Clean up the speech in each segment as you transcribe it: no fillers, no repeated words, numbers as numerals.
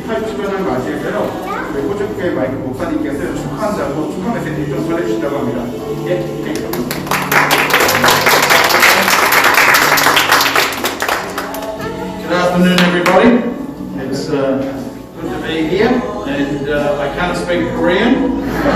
28주년을 맞이해서요. 우리 호주교회 마이크 목사님께서 축하한다고 축하 메시지 좀 전해주시라고 합니다. 예, Good afternoon, everybody. It's good to be here, and I can't speak Korean, so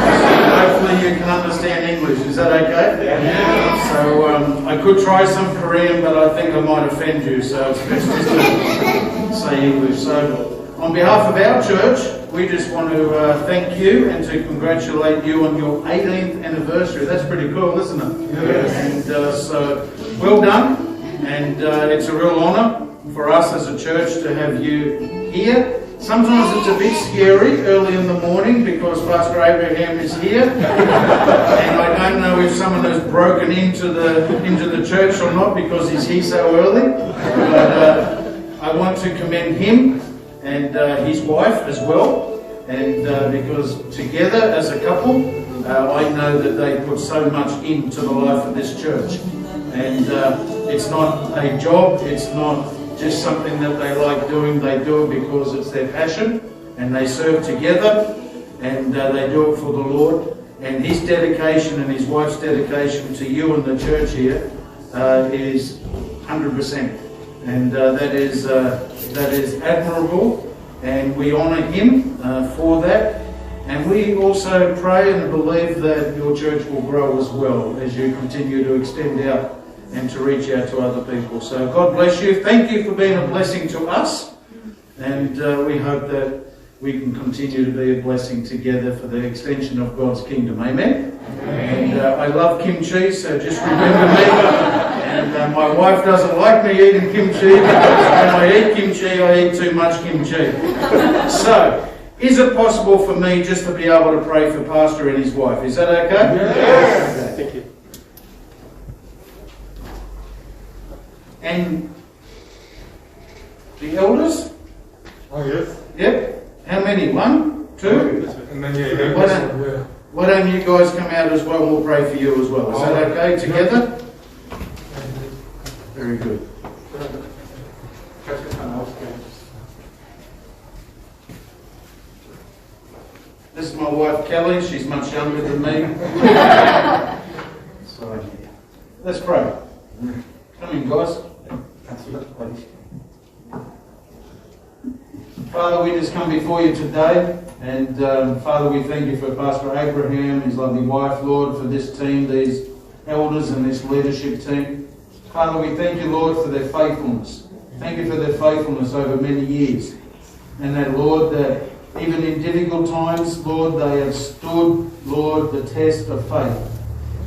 hopefully you can understand English. Is that okay? Yeah. So I could try some Korean, but I think I might offend you, so it's best just to say English. So on behalf of our church, we just want to thank you and to congratulate you on your 18th anniversary. That's pretty cool, isn't it? Yes. And so well done, and it's a real honour for us as a church to have you here. Sometimes it's a bit scary early in the morning because Pastor Abraham is here, and I don't know if someone has broken into the church or not because he's here so early. But I want to commend him and his wife as well, and because together as a couple, I know that they put so much into the life of this church, and it's not a job, it's not just something that they like doing. They do it because it's their passion, and they serve together, and they do it for the Lord. And his dedication and his wife's dedication to you and the church here is 100%, and that is admirable, and we honour him for that. And we also pray and believe that your church will grow as well as you continue to extend out and to reach out to other people. So God bless you. Thank you for being a blessing to us, and we hope that we can continue to be a blessing together for the extension of God's kingdom. Amen? And I love kimchi, so just remember me. And my wife doesn't like me eating kimchi because when I eat kimchi, I eat too much kimchi. So, is it possible for me just to be able to pray for Pastor and his wife? Is that okay? Yes. Okay. Thank you. And the elders? Oh, yes. Yep. How many? 1, 2? And then, Why don't you guys come out as well and we'll pray for you as well. Is that okay together? Very good. This is my wife Kelly. She's much younger than me. So, let's pray. Come in, guys. Father, we just come before you today, and Father, we thank you for Pastor Abraham, his lovely wife, Lord, for this team, these elders and this leadership team. Father, we thank you, Lord, for their faithfulness. Thank you for their faithfulness over many years. And that, Lord, that even in difficult times, Lord, they have stood, Lord, the test of faith.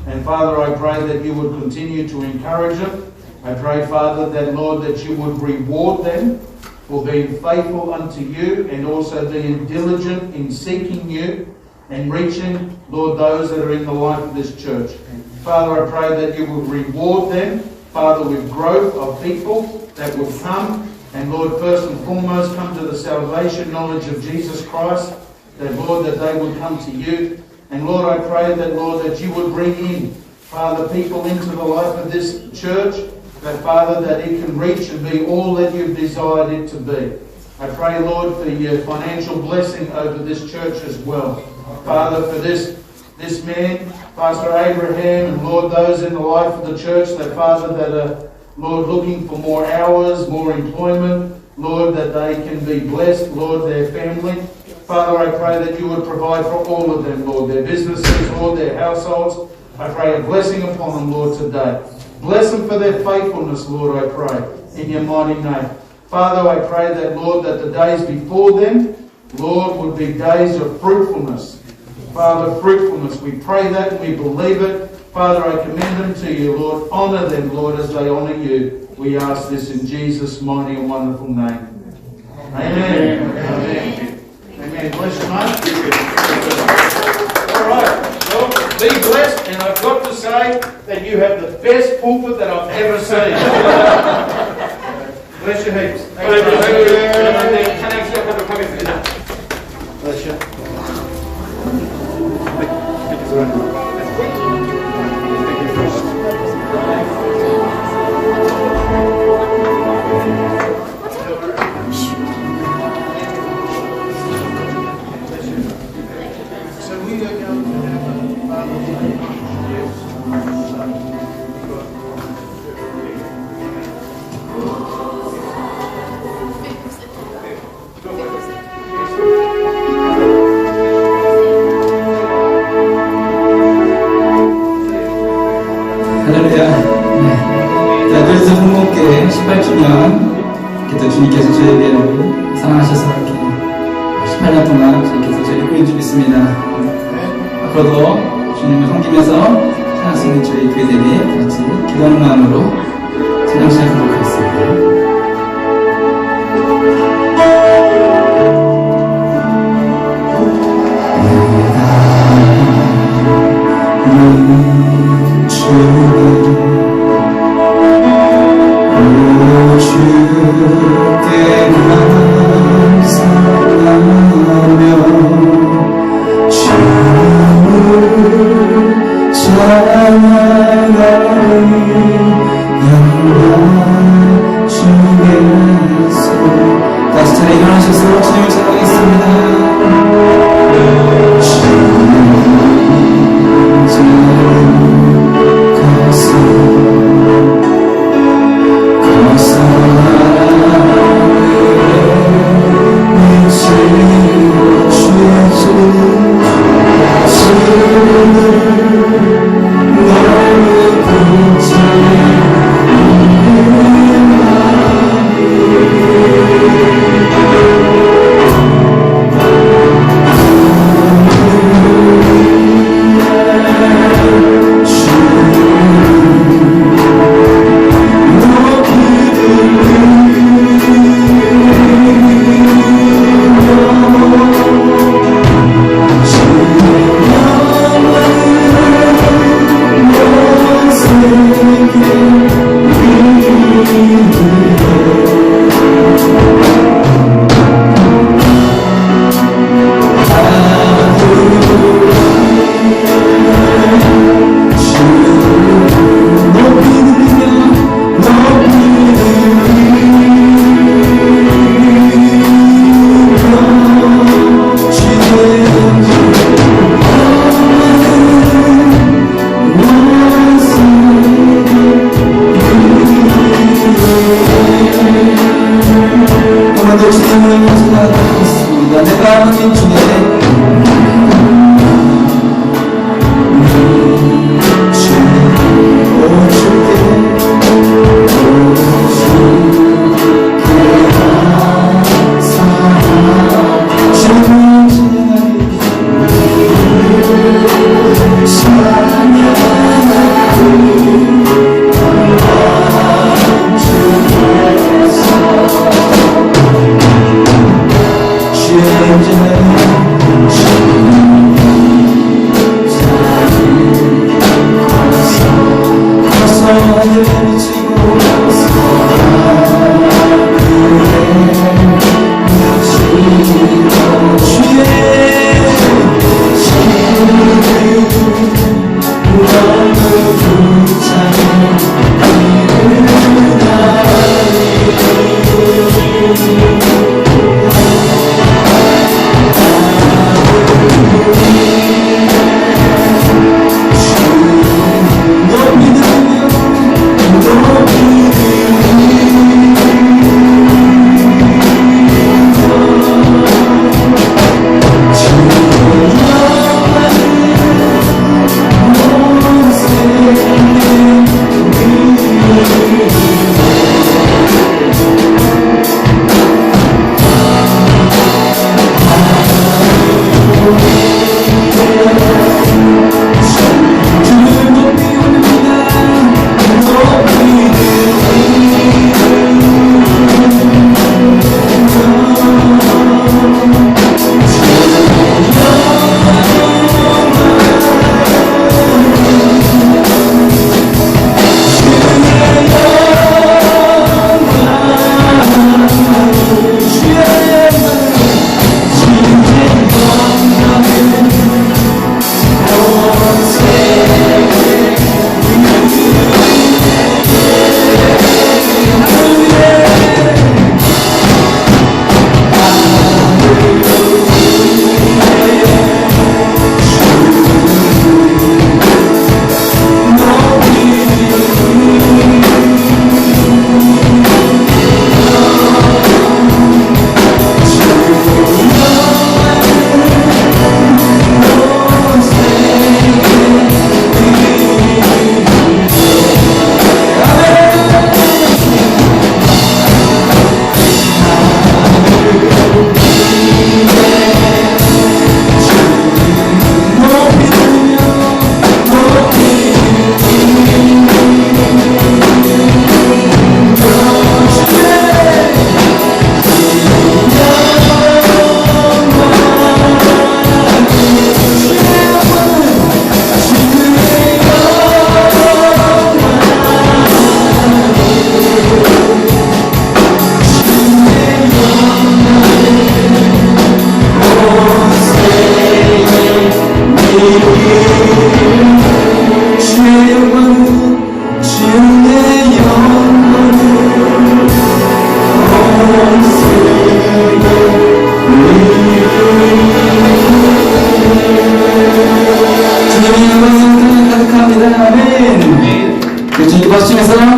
And Father, I pray that you would continue to encourage them. I pray, Father, that, Lord, that you would reward them for being faithful unto you and also being diligent in seeking you and reaching, Lord, those that are in the life of this church. Father, I pray that you will reward them, Father, with growth of people that will come and, Lord, first and foremost, come to the salvation knowledge of Jesus Christ, that, Lord, that they would come to you. And, Lord, I pray that, Lord, that you would bring in, Father, people into the life of this church, that, Father, that it can reach and be all that you've desired it to be. I pray, Lord, for your financial blessing over this church as well. Father, for this man, Pastor Abraham, and, Lord, those in the life of the church, that, Father, that are, Lord, looking for more hours, more employment, Lord, that they can be blessed, Lord, their family. Father, I pray that you would provide for all of them, Lord, their businesses, Lord, their households. I pray a blessing upon them, Lord, today. Bless them for their faithfulness, Lord, I pray, in your mighty name. Father, I pray that, Lord, that the days before them, Lord, would be days of fruitfulness. Father, fruitfulness. We pray that and we believe it. Father, I commend them to you, Lord. Honour them, Lord, as they honour you. We ask this in Jesus' mighty and wonderful name. Amen. Amen. Amen. Bless you, mate. All right. Well, be blessed, and I've got to say that you have the best pulpit that I've ever seen. Bless you heaps. Bless you. 그래서 공동교회 18주년 이렇게 또 주님께서 저에게 사랑하셔서 이렇게 18년 동안 주님께서 저희를 꾸려주고 있습니다. 앞으로도 주님을 섬기면서 찬양 쓰는 저희 교회들이 같이 기도하는 마음으로 찬양 시작하도록 하겠습니다. 주께 감사하며 주를 찬양하리 영광 주께서 다시 차례 일어나셔서 주님을 찬양하겠습니다. 너 믿으면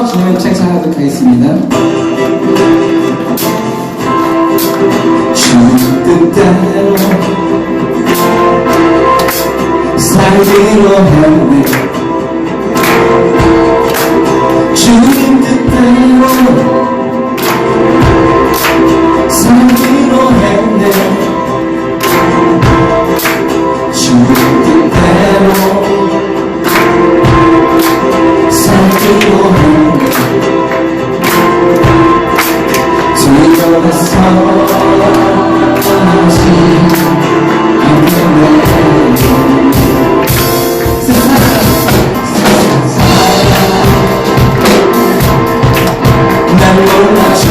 주님을 찬양하도록 하겠습니다. 주님 뜻대로 살기로 했네. 주님 뜻대로 살기로 했네. 주님 뜻대로 살기로 했네. 들어가서 하지 않겠네. 날 몰라줘.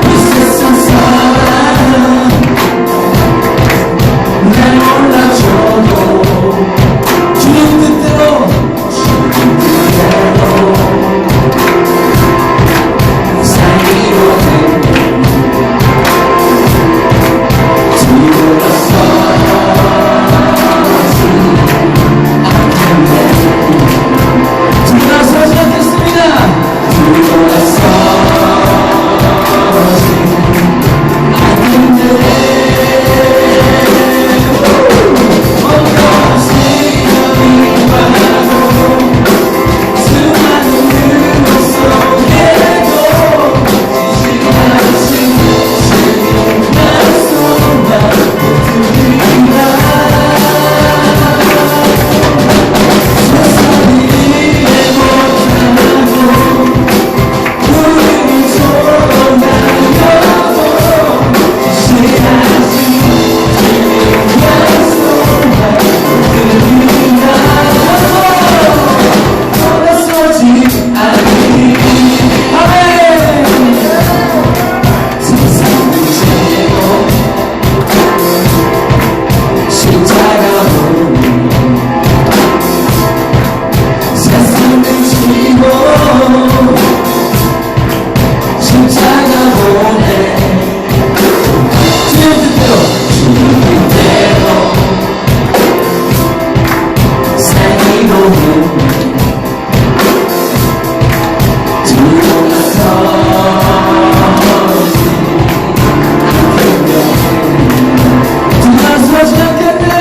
이 세상 사람 날 몰라줘도 주님 뜻대로 살기로 해. 들어서지 않겠습니다. 들어서지 않겠네.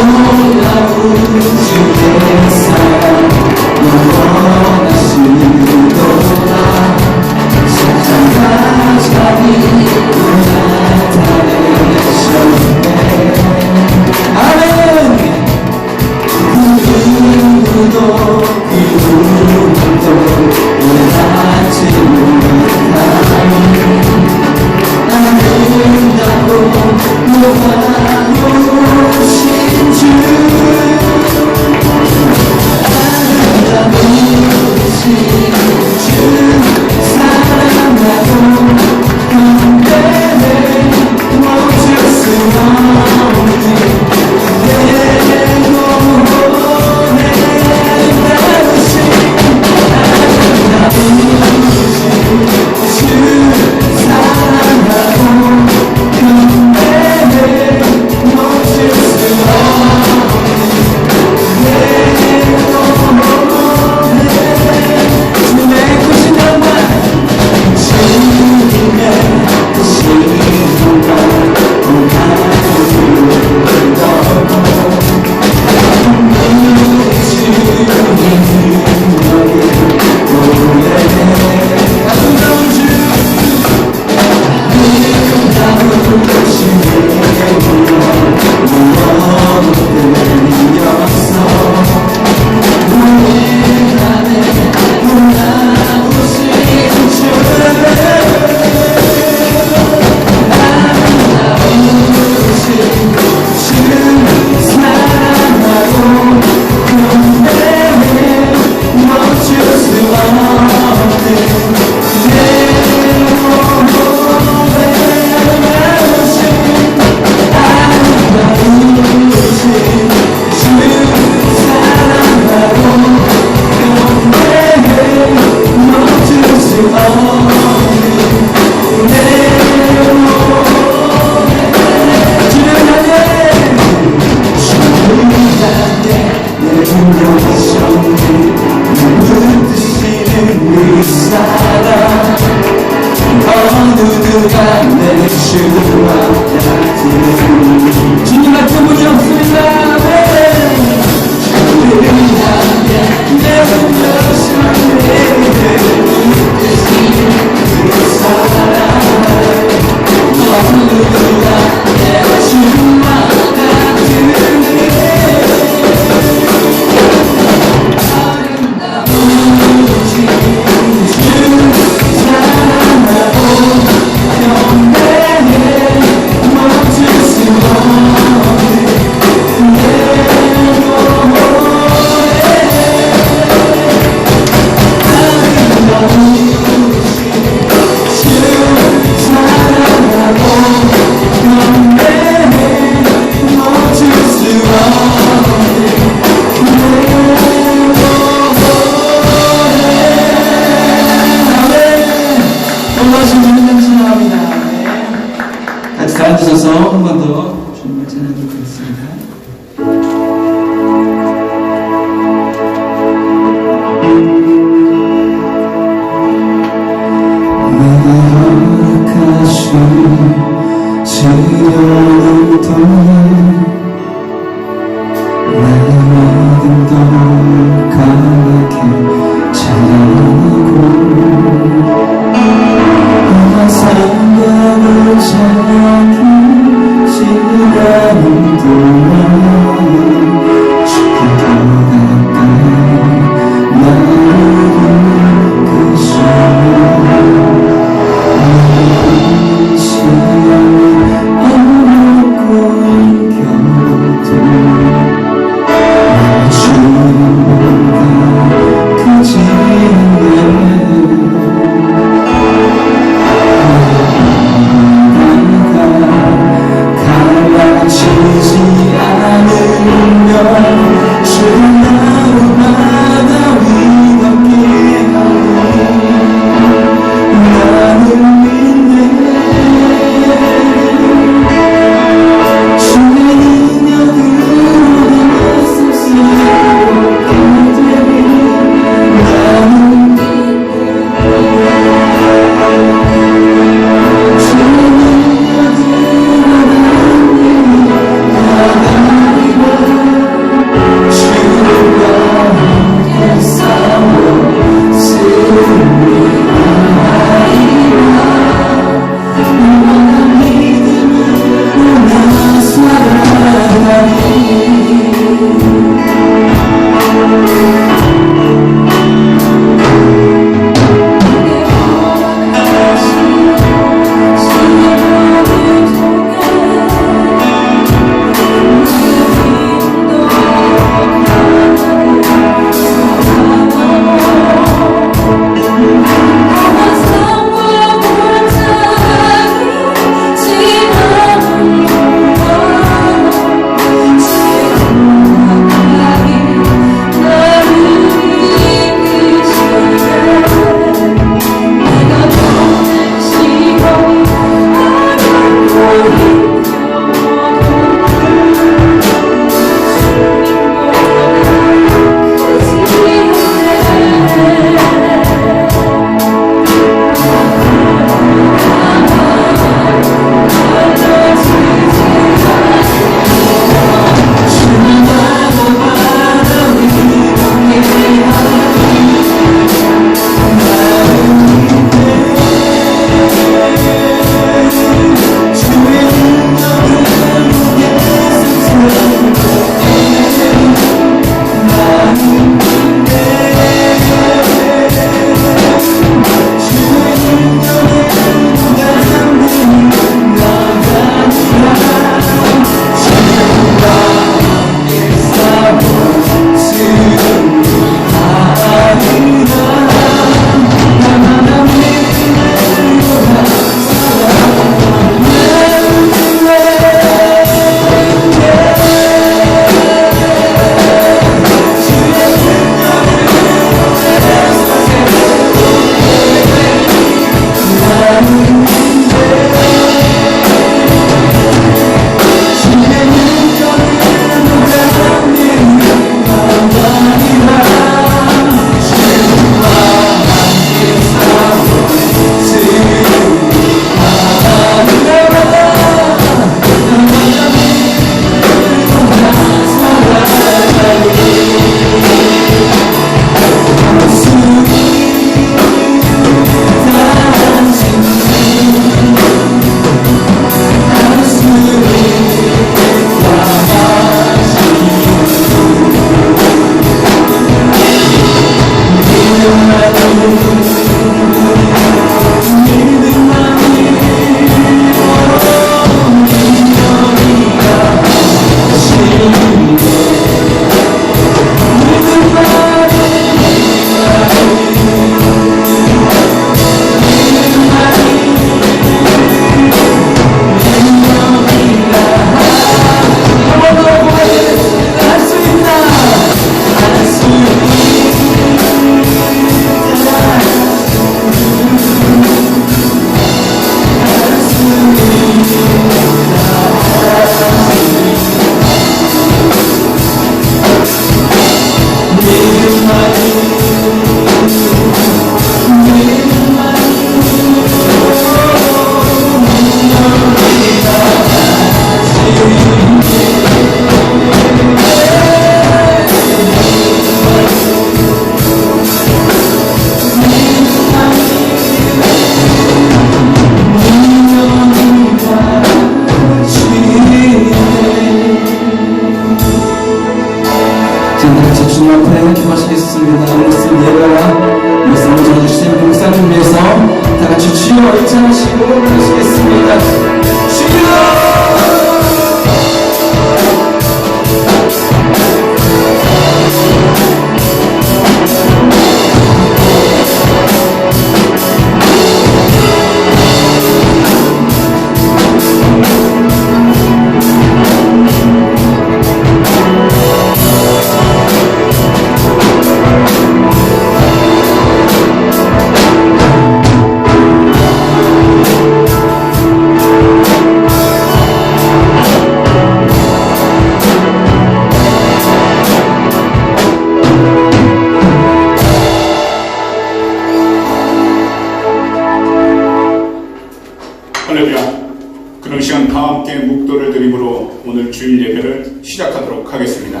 그럼 시간 다 함께 묵도를 드림으로 오늘 주일 예배를 시작하도록 하겠습니다.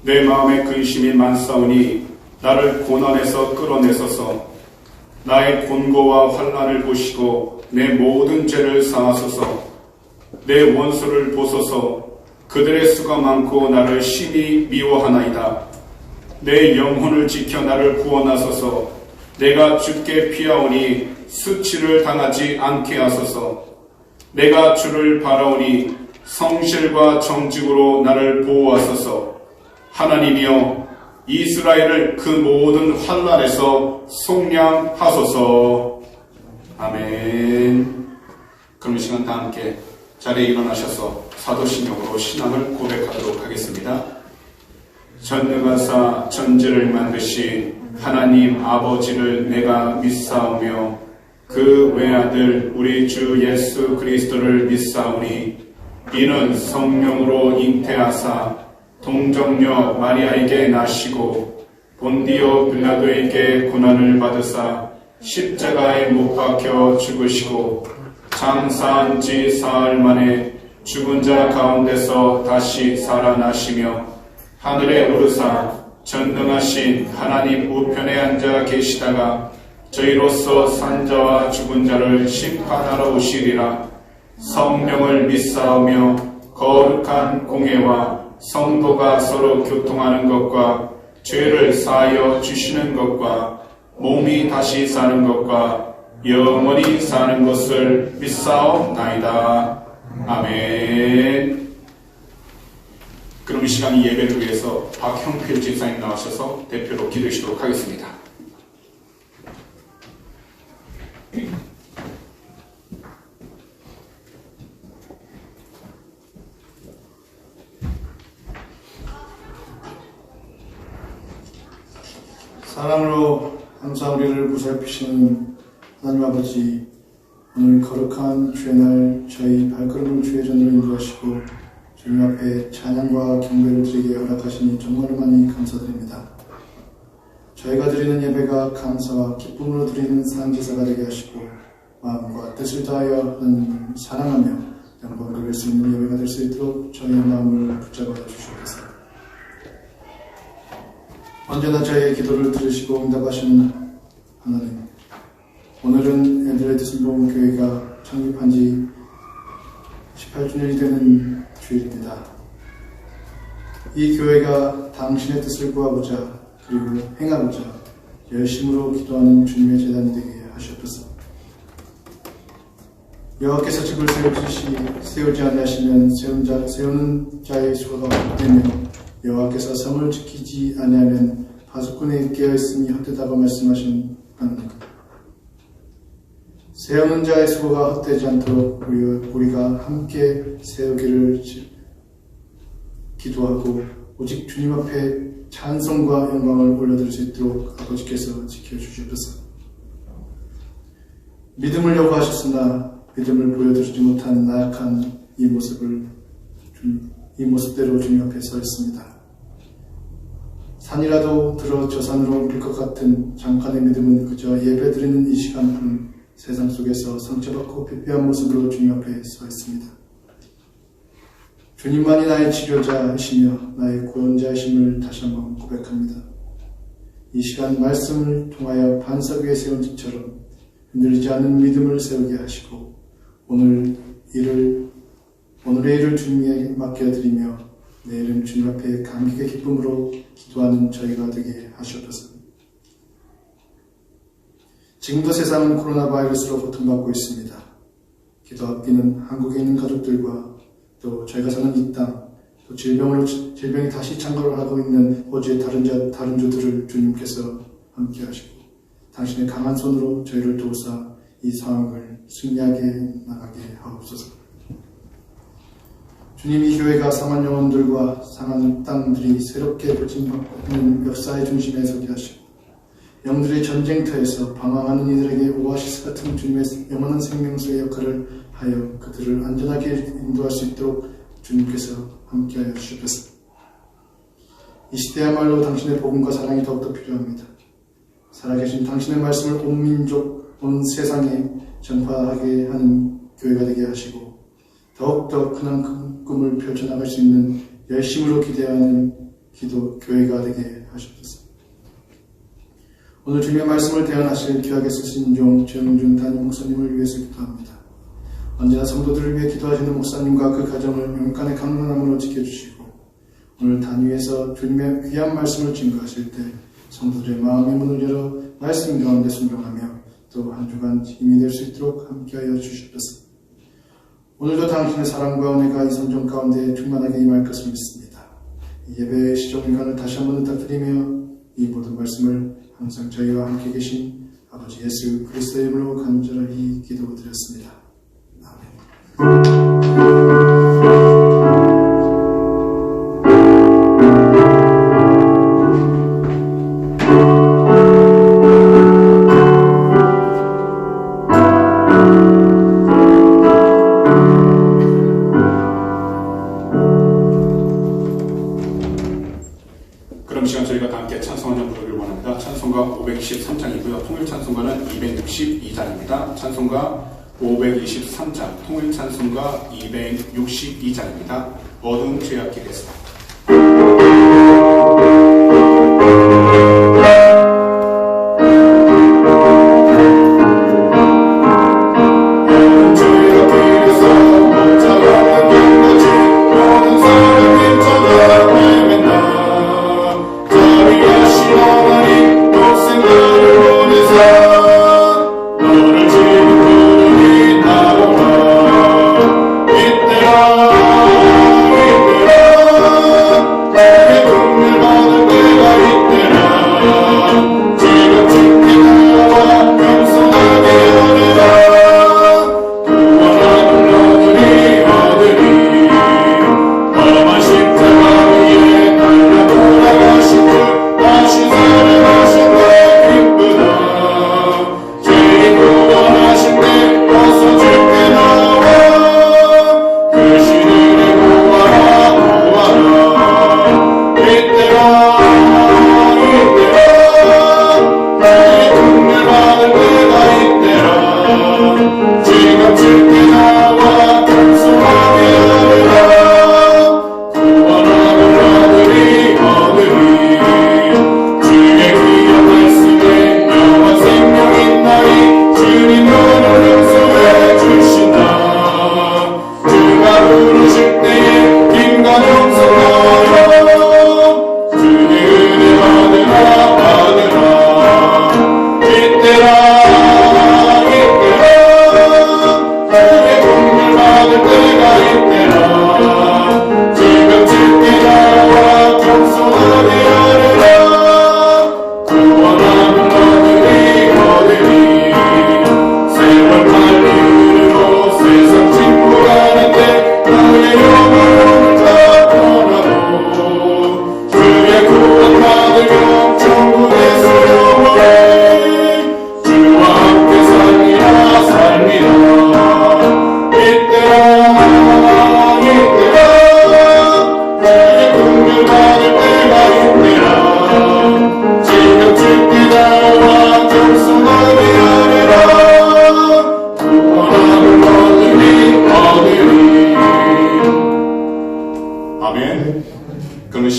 내 마음에 근심이 많사오니 나를 고난에서 끌어내소서. 나의 곤고와 환난을 보시고 내 모든 죄를 사하소서. 내 원수를 보소서. 그들의 수가 많고 나를 심히 미워하나이다. 내 영혼을 지켜 나를 구원하소서. 내가 주께 피하오니 수치를 당하지 않게 하소서. 내가 주를 바라오니 성실과 정직으로 나를 보호하소서. 하나님이여, 이스라엘을 그 모든 환난에서 속량하소서. 아멘. 그럼 이 시간 다 함께 자리에 일어나셔서 사도신경으로 신앙을 고백하도록 하겠습니다. 전능하사 천지를 만드신 하나님 아버지를 내가 믿사오며 그 외아들 우리 주 예수 그리스도를 믿사오니 이는 성령으로 잉태하사 동정녀 마리아에게 나시고 본디오 빌라도에게 고난을 받으사 십자가에 못 박혀 죽으시고 장사한 지 사흘 만에 죽은 자 가운데서 다시 살아나시며 하늘에 오르사 전능하신 하나님 우편에 앉아 계시다가 저희로서 산 자와 죽은 자를 심판하러 오시리라. 성령을 믿사오며 거룩한 공회와 성도가 서로 교통하는 것과 죄를 사하여 주시는 것과 몸이 다시 사는 것과 영원히 사는 것을 믿사옵나이다. 아멘. 그럼 이 시간 이 예배를 위해서 박형필 집사님 나오셔서 대표로 기도해 주시도록 하겠습니다. 사랑으로 항상 우리를 보살피시는 하나님 아버지, 오늘 거룩한 주의 날 저희 발걸음을 주의 전으로 인도하시고 주님 앞에 찬양과 경배를 드리게 허락하시니 정말로 많이 감사드립니다. 저희가 드리는 예배가 감사와 기쁨으로 드리는 산제사가 되게 하시고 마음과 뜻을 다하여 하나님을 사랑하며 영광을 누릴 수 있는 예배가 될 수 있도록 저희의 마음을 붙잡아 주시옵소서. 언제나 저희의 기도를 들으시고 응답하시는 하나님, 오늘은 에드레드 순복음교회가 창립한 지 18주년이 되는 주일입니다. 이 교회가 당신의 뜻을 구하고자 그리고 행하고자 열심으로 기도하는 주님의 재단이 되게 하시옵소서. 여호와께서 집을 세우지 아니하시면 세우는 자의 수가 헛되며 여호와께서 성을 지키지 아니하면 파수꾼이 깨어있음이 헛되다고 말씀하신 하나님, 세우는 자의 수고가 헛되지 않도록 우리가 함께 세우기를 기도하고 오직 주님 앞에 찬송과 영광을 올려드릴 수 있도록 아버지께서 지켜주시옵소서. 믿음을 요구하셨으나 믿음을 보여드리지 못한 나약한 이 모습대로 주님 앞에 서 있습니다. 산이라도 들어 저 산으로 옮길 것 같은 잠깐의 믿음은 그저 예배드리는 이 시간뿐 세상 속에서 상처받고 피폐한 모습으로 주님 앞에 서 있습니다. 주님만이 나의 치료자이시며 나의 구원자이심을 다시 한번 고백합니다. 이 시간 말씀을 통하여 반석 위에 세운 집처럼 흔들리지 않는 믿음을 세우게 하시고 오늘의 일을 주님에게 맡겨드리며 내일은 주님 앞에 감격의 기쁨으로 기도하는 저희가 되게 하시옵소서. 지금도 세상은 코로나 바이러스로 고통받고 있습니다. 기도 아끼는 한국에 있는 가족들과 또 저희가 사는 이 땅, 또 질병이 다시 창궐을 하고 있는 호주의 다른 주들을 주님께서 함께 하시고 당신의 강한 손으로 저희를 도우사 이 상황을 승리하게 나가게 하옵소서. 주님, 이 교회가 상한 영혼들과 상한 땅들이 새롭게 고침받는 역사의 중심에 서게 하시고 영들의 전쟁터에서 방황하는 이들에게 오아시스 같은 주님의 영원한 생명수의 역할을 하여 그들을 안전하게 인도할 수 있도록 주님께서 함께하여 주시옵소서. 이 시대야말로 당신의 복음과 사랑이 더욱더 필요합니다. 살아계신 당신의 말씀을 온 민족, 온 세상에 전파하게 하는 교회가 되게 하시고 더욱더 큰 꿈을 펼쳐나갈 수 있는 열심으로 기대하는 교회가 되게 하시옵소서. 오늘 주님의 말씀을 대언하실 귀하게 쓰신 종 최영준 담임 목사님을 위해서 기도합니다. 언제나 성도들을 위해 기도하시는 목사님과 그 가정을 영육간의 강건함으로 지켜주시고 오늘 단위에서 주님의 귀한 말씀을 증거하실 때 성도들의 마음의 문을 열어 말씀 가운데 순종하며 또 한 주간 힘이 될 수 있도록 함께하여 주시옵소서. 오늘도 당신의 사랑과 은혜가 이 성전 가운데 충만하게 임할 것을 믿습니다. 이 예배의 시종일관을 다시 한번 부탁드리며 이 모든 말씀을 항상 저희와 함께 계신 아버지 예수 그리스도의 이름으로 간절히 기도드렸습니다. 아멘. 그럼 시간 저희가 다 함께 찬송을 좀 부르길 원합니다. 찬송가 523장이고요. 통일 찬송가는 262장입니다. 찬송가 523장, 통일 찬송가 262장입니다. 어두운 죄악길에서. 이때라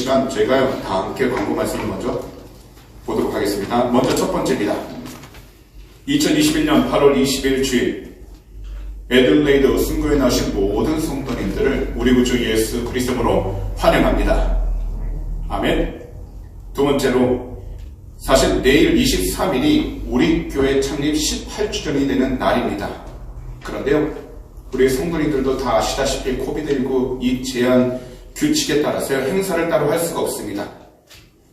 시간 저희가 다 함께 광고 말씀을 먼저 보도록 하겠습니다. 먼저 첫 번째입니다. 2021년 8월 20일 주일 애들레이드 순교에 나오신 모든 성도님들을 우리 구주 예수 그리스도로 환영합니다. 아멘. 두 번째로 사실 내일 23일이 우리 교회 창립 18주년이 되는 날입니다. 그런데요, 우리 성도님들도 다 아시다시피 코비드19 이 제한 규칙에 따라서 행사를 따로 할 수가 없습니다.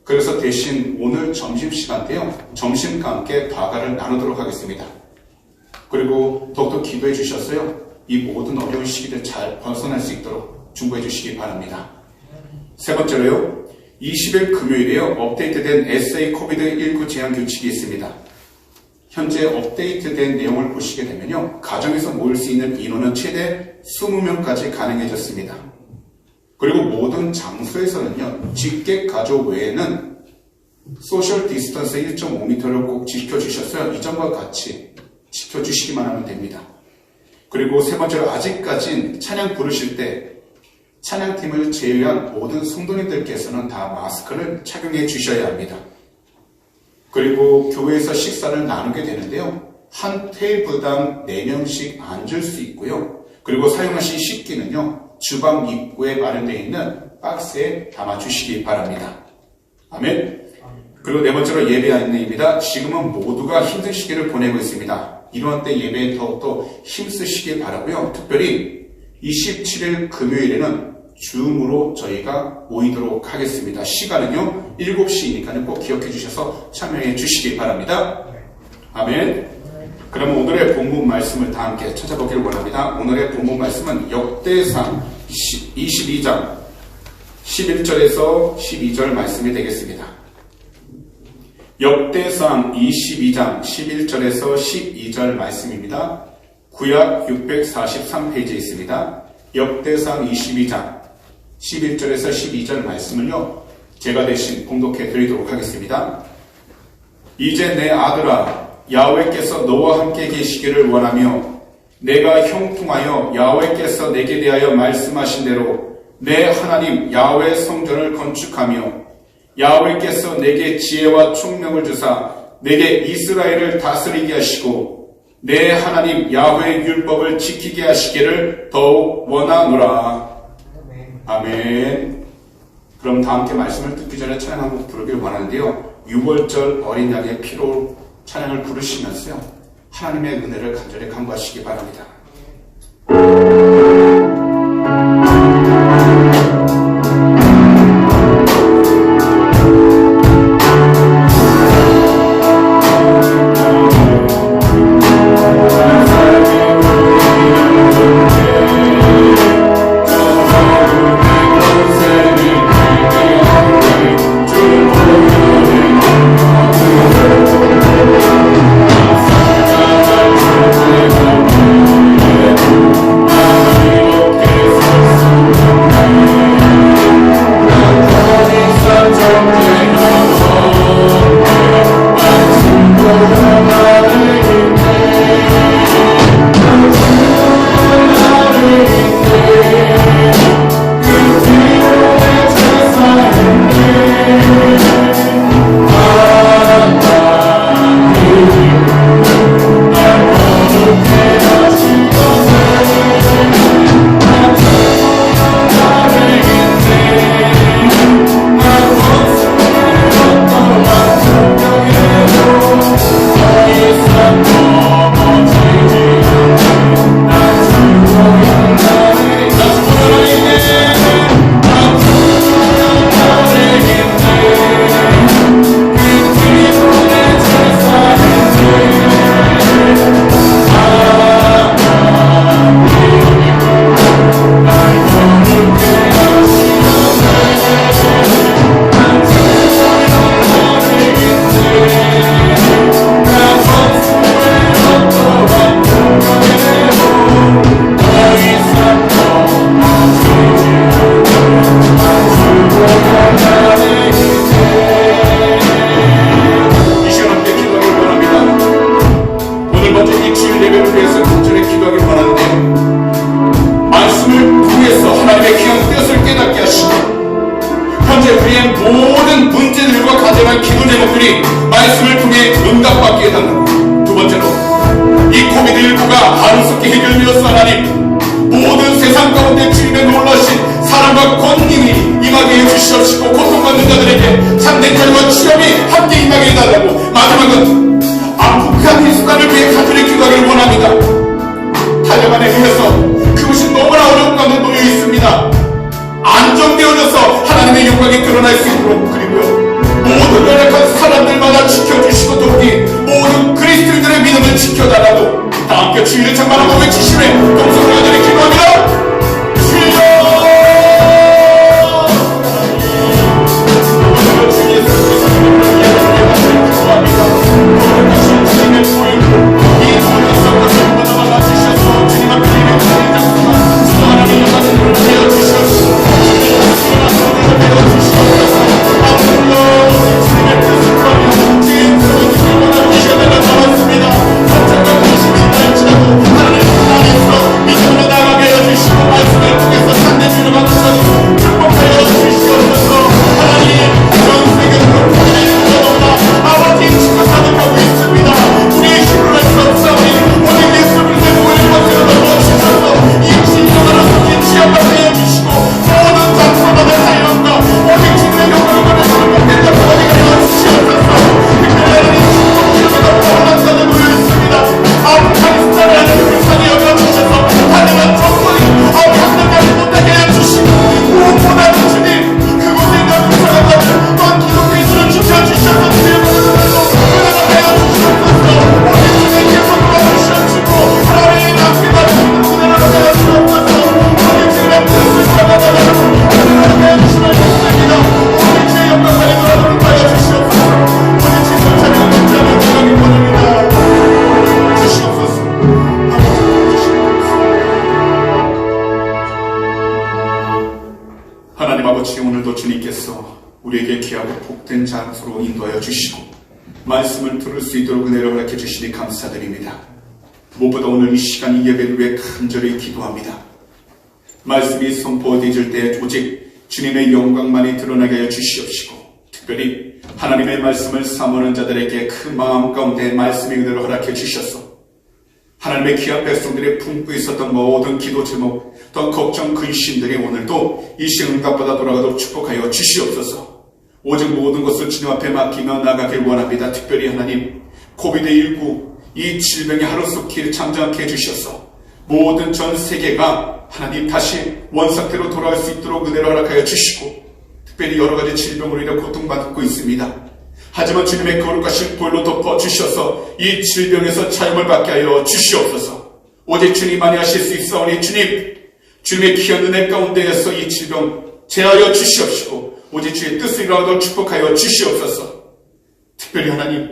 그래서 대신 오늘 점심시간 때요, 점심과 함께 과가를 나누도록 하겠습니다. 그리고 더욱더 기도해 주셨어요. 이 모든 어려운 시기를 잘 벗어날 수 있도록 중보해 주시기 바랍니다. 세 번째로요, 20일 금요일에요, 업데이트된 SA 코비드19 제한 규칙이 있습니다. 현재 업데이트된 내용을 보시게 되면요, 가정에서 모일 수 있는 인원은 최대 20명까지 가능해졌습니다. 그리고 모든 장소에서는요, 직계 가족 외에는 소셜 디스턴스 1.5m를 꼭 지켜주셨어요. 이전과 같이 지켜주시기만 하면 됩니다. 그리고 세 번째로 아직까진 찬양 부르실 때 찬양팀을 제외한 모든 성도님들께서는 다 마스크를 착용해 주셔야 합니다. 그리고 교회에서 식사를 나누게 되는데요, 한 테이블당 4명씩 앉을 수 있고요. 그리고 사용하신 식기는요, 주방 입구에 마련되어 있는 박스에 담아주시기 바랍니다. 아멘. 그리고 네 번째로 예배 안내입니다. 지금은 모두가 힘든 시기를 보내고 있습니다. 이러한 때 예배에 더욱더 힘쓰시기 바라고요. 특별히 27일 금요일에는 줌으로 저희가 모이도록 하겠습니다. 시간은요, 7시니까 꼭 기억해 주셔서 참여해 주시기 바랍니다. 아멘. 그럼 오늘의 본문 말씀을 다 함께 찾아보기를 원합니다. 오늘의 본문 말씀은 역대상 22장 11절에서 12절 말씀이 되겠습니다. 역대상 22장 11절에서 12절 말씀입니다. 구약 643페이지에 있습니다. 역대상 22장 11절에서 12절 말씀을요, 제가 대신 봉독해 드리도록 하겠습니다. 이제 내 아들아, 야훼께서 너와 함께 계시기를 원하며 내가 형통하여 야훼께서 내게 대하여 말씀하신 대로 내 하나님 야훼 성전을 건축하며 야훼께서 내게 지혜와 총명을 주사 내게 이스라엘을 다스리게 하시고 내 하나님 야훼의 율법을 지키게 하시기를 더욱 원하노라. 아멘. 그럼 다 함께 말씀을 듣기 전에 찬양 한 곡 부르기를 원하는데요, 6월절 어린 양의 피로 찬양을 부르시면서요, 하나님의 은혜를 간절히 간구하시기 바랍니다. 번째, 우리의 모든 문제들과 가정한 기도 제목들이 말씀을 통해 응답받게 해달라고. 두 번째로, 이 코비드19가 하루속히 해결되어서 하나님, 모든 세상 가운데 주님의 놀라신 사랑과 권능이 임하게 해주시옵시고, 고통받는 자들에게 참된 결과 취업이 함께 임하게 해달라고. 마지막은 아프가니스탄을 위해 간절히 기도하기를 원합니다. 탈레반에 의해서 그것이 너무나 어려운 가운데 놓여 있습니다. 안정되어져서 하나님의 영광이 드러날 수 있도록, 그리고요 모든 연약한 사람들마다 지켜주시고 돕기, 모든 그리스도인들의 믿음을 지켜달라고 다 함께 주의를 찬양하고 외치시되 동성으로 간절히 기도합니다. 하나님 아버지, 오늘도 주님께서 우리에게 귀하고 복된 장소로 인도하여 주시고 말씀을 들을 수 있도록 은혜를 허락해 주시니 감사드립니다. 무엇보다 오늘 이 시간 이 예배를 위해 간절히 기도합니다. 말씀이 선포되어질 때 오직 주님의 영광만이 드러나게 하여 주시옵시고, 특별히 하나님의 말씀을 사모하는 자들에게 그 마음 가운데 말씀의 은혜를 허락해 주셔서 하나님의 귀한 백성들의 품고 있었던 모든 기도 제목, 또 걱정, 근심들이 오늘도 이 시간 응답받아 돌아가도록 축복하여 주시옵소서. 오직 모든 것을 주님 앞에 맡기며 나가길 원합니다. 특별히 하나님, 코비드19 이 질병이 하루속히 잠잠케 해주셔서 모든 전 세계가 하나님 다시 원상태로 돌아갈 수 있도록 은혜를 허락하여 주시고, 특별히 여러 가지 질병으로 인해 고통받고 있습니다. 하지만 주님의 거룩하신 보혈로 덮어주셔서 이 질병에서 자유를 받게 하여 주시옵소서. 오직 주님만이 하실 수 있사오니 주님의 귀한 은혜 가운데에서 이 질병 제하여 주시옵시고, 오직 주의 뜻을 이루도록 축복하여 주시옵소서. 특별히 하나님,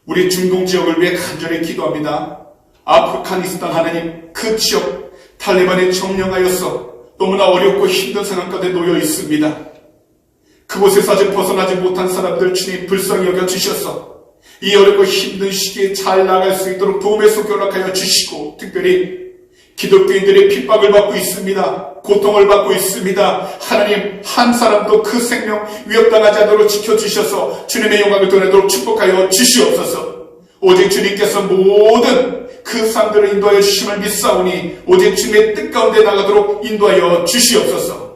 우리 중동 지역을 위해 간절히 기도합니다. 아프가니스탄 하나님, 그 지역 탈레반에 점령하여서 너무나 어렵고 힘든 상황 가운데 놓여 있습니다. 그곳에서 아직 벗어나지 못한 사람들 주님 불쌍히 여겨주셔서 이 어렵고 힘든 시기에 잘 나갈 수 있도록 도움의 손 허락하여 주시고, 특별히 기독교인들의 핍박을 받고 있습니다. 고통을 받고 있습니다. 하나님, 한 사람도 그 생명 위협당하지 않도록 지켜주셔서 주님의 영광을 드러내도록 축복하여 주시옵소서. 오직 주님께서 모든 그 사람들을 인도하여 주심을 믿사오니 오직 주님의 뜻 가운데 나가도록 인도하여 주시옵소서.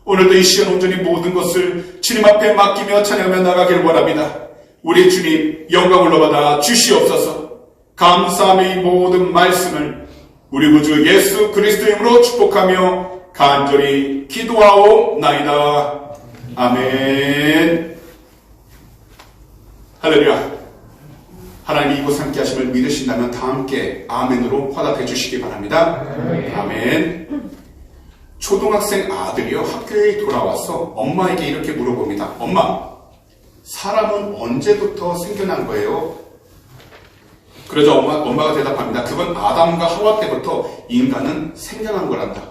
오늘도 이 시간 온전히 모든 것을 주님 앞에 맡기며 찬양하며 나가길 원합니다. 우리 주님 영광을 받아 주시옵소서. 감사하며 이 모든 말씀을 우리 구주 예수 그리스도 이름으로 축복하며 간절히 기도하옵나이다. 아멘. 할렐루야. 하나님이 이곳 함께 하심을 믿으신다면 다 함께 아멘으로 화답해 주시기 바랍니다. 아멘. 초등학생 아들이요, 학교에 돌아와서 엄마에게 이렇게 물어봅니다. 엄마, 사람은 언제부터 생겨난 거예요? 그러자 엄마가 대답합니다. 그건 아담과 하와 때부터 인간은 생겨난 거란다.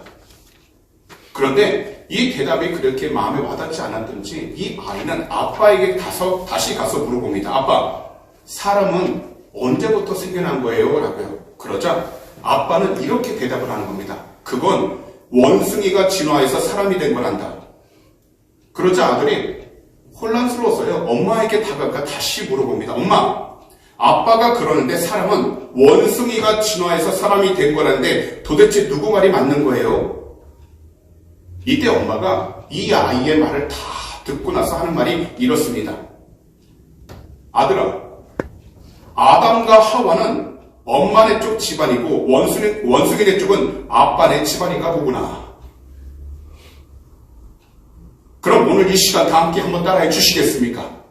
그런데 이 대답이 그렇게 마음에 와닿지 않았던지 이 아이는 아빠에게 다시 가서 물어봅니다. 아빠, 사람은 언제부터 생겨난 거예요? 라고요. 그러자 아빠는 이렇게 대답을 하는 겁니다. 그건 원숭이가 진화해서 사람이 된 거란다. 그러자 아들이 혼란스러워서요. 엄마에게 다가가 다시 물어봅니다. 엄마, 아빠가 그러는데 사람은 원숭이가 진화해서 사람이 된 거라는데 도대체 누구 말이 맞는 거예요? 이때 엄마가 이 아이의 말을 다 듣고 나서 하는 말이 이렇습니다. 아들아, 아담과 하와는 엄마네 쪽 집안이고 원숭이네 쪽은 아빠네 집안인가 보구나. 그럼 오늘 이 시간 다 함께 한번 따라해 주시겠습니까?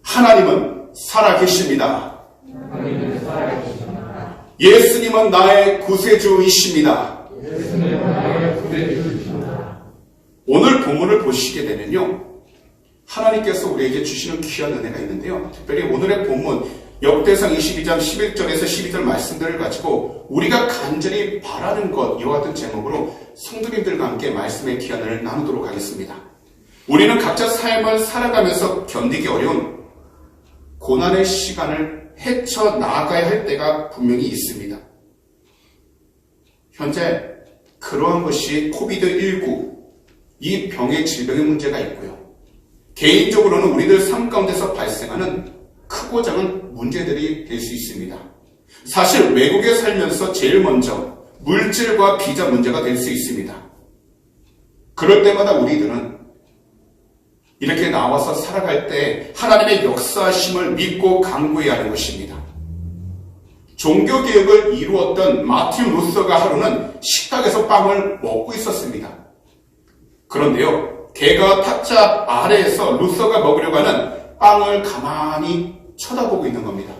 하나님은 살아계십니다. 예수님은 나의 구세주이십니다. 오늘 본문을 보시게 되면요, 하나님께서 우리에게 주시는 귀한 은혜가 있는데요, 특별히 오늘의 본문 역대상 22장 11절에서 12절 말씀들을 가지고 우리가 간절히 바라는 것, 이와 같은 제목으로 성도님들과 함께 말씀의 귀한을 나누도록 하겠습니다. 우리는 각자 삶을 살아가면서 견디기 어려운 고난의 시간을 헤쳐나가야 할 때가 분명히 있습니다. 현재 그러한 것이 코비드19, 이 병의 질병의 문제가 있고요. 개인적으로는 우리들 삶 가운데서 발생하는 크고 작은 문제들이 될 수 있습니다. 사실 외국에 살면서 제일 먼저 물질과 비자 문제가 될 수 있습니다. 그럴 때마다 우리들은 이렇게 나와서 살아갈 때 하나님의 역사심을 믿고 강구해야 하는 것입니다. 종교개혁을 이루었던 마틴 루서가 하루는 식탁에서 빵을 먹고 있었습니다. 그런데요, 개가 탁자 아래에서 루서가 먹으려고 하는 빵을 가만히 쳐다보고 있는 겁니다.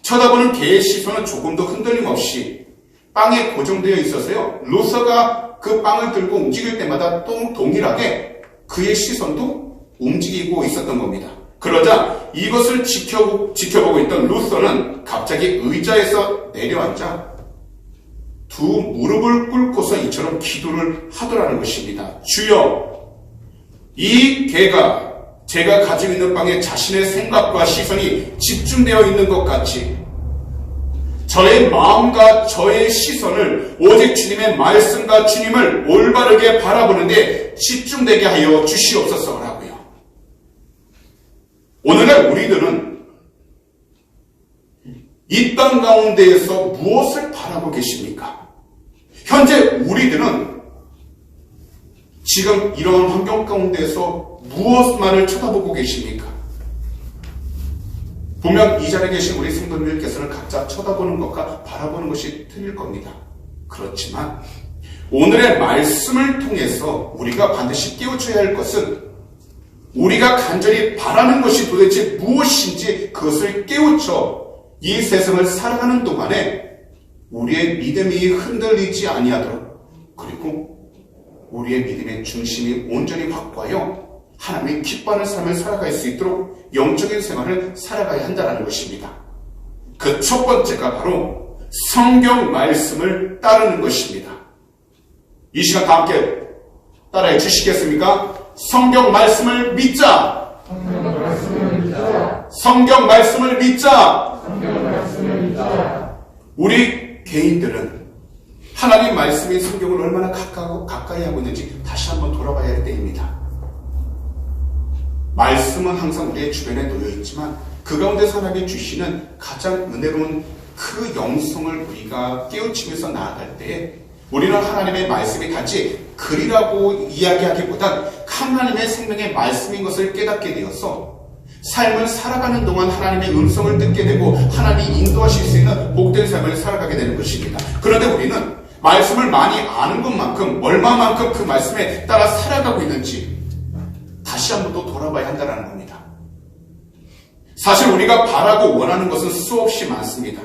쳐다보는 개의 시선은 조금도 흔들림 없이 빵에 고정되어 있어서요, 루서가 그 빵을 들고 움직일 때마다 또 동일하게 그의 시선도 움직이고 있었던 겁니다. 그러자 이것을 지켜보고 있던 루서는 갑자기 의자에서 내려앉아 두 무릎을 꿇고서 이처럼 기도를 하더라는 것입니다. 주여, 이 개가 제가 가지고 있는 빵에 자신의 생각과 시선이 집중되어 있는 것 같이 저의 마음과 저의 시선을 오직 주님의 말씀과 주님을 올바르게 바라보는데 집중되게 하여 주시옵소서라고요. 오늘날 우리들은 이 땅 가운데에서 무엇을 바라고 계십니까? 현재 우리들은 지금 이런 환경 가운데에서 무엇만을 쳐다보고 계십니까? 분명 이 자리에 계신 우리 성도님들께서는 각자 쳐다보는 것과 바라보는 것이 틀릴 겁니다. 그렇지만 오늘의 말씀을 통해서 우리가 반드시 깨우쳐야 할 것은 우리가 간절히 바라는 것이 도대체 무엇인지 그것을 깨우쳐 이 세상을 살아가는 동안에 우리의 믿음이 흔들리지 아니하도록, 그리고 우리의 믿음의 중심이 온전히 확고하여 하나님의 기뻐하는 삶을 살아갈 수 있도록 영적인 생활을 살아가야 한다는 것입니다. 그 첫 번째가 바로 성경 말씀을 따르는 것입니다. 이 시간 다 함께 따라해 주시겠습니까? 성경 말씀을 믿자. 성경 말씀을 믿자. 우리 개인들은 하나님 말씀인 성경을 얼마나 가까이 하고 있는지 다시 한번 돌아봐야 할 때입니다. 말씀은 항상 우리의 주변에 놓여 있지만 그 가운데서 하나님이 주시는 가장 은혜로운 그 영성을 우리가 깨우치면서 나아갈 때에 우리는 하나님의 말씀이 단지 글이라고 이야기하기보단 하나님의 생명의 말씀인 것을 깨닫게 되어서 삶을 살아가는 동안 하나님의 음성을 듣게 되고 하나님이 인도하실 수 있는 복된 삶을 살아가게 되는 것입니다. 그런데 우리는 말씀을 많이 아는 것만큼 얼마만큼 그 말씀에 따라 살아가고 있는지 다시 한번 또 돌아봐야 한다는 겁니다. 사실 우리가 바라고 원하는 것은 수없이 많습니다.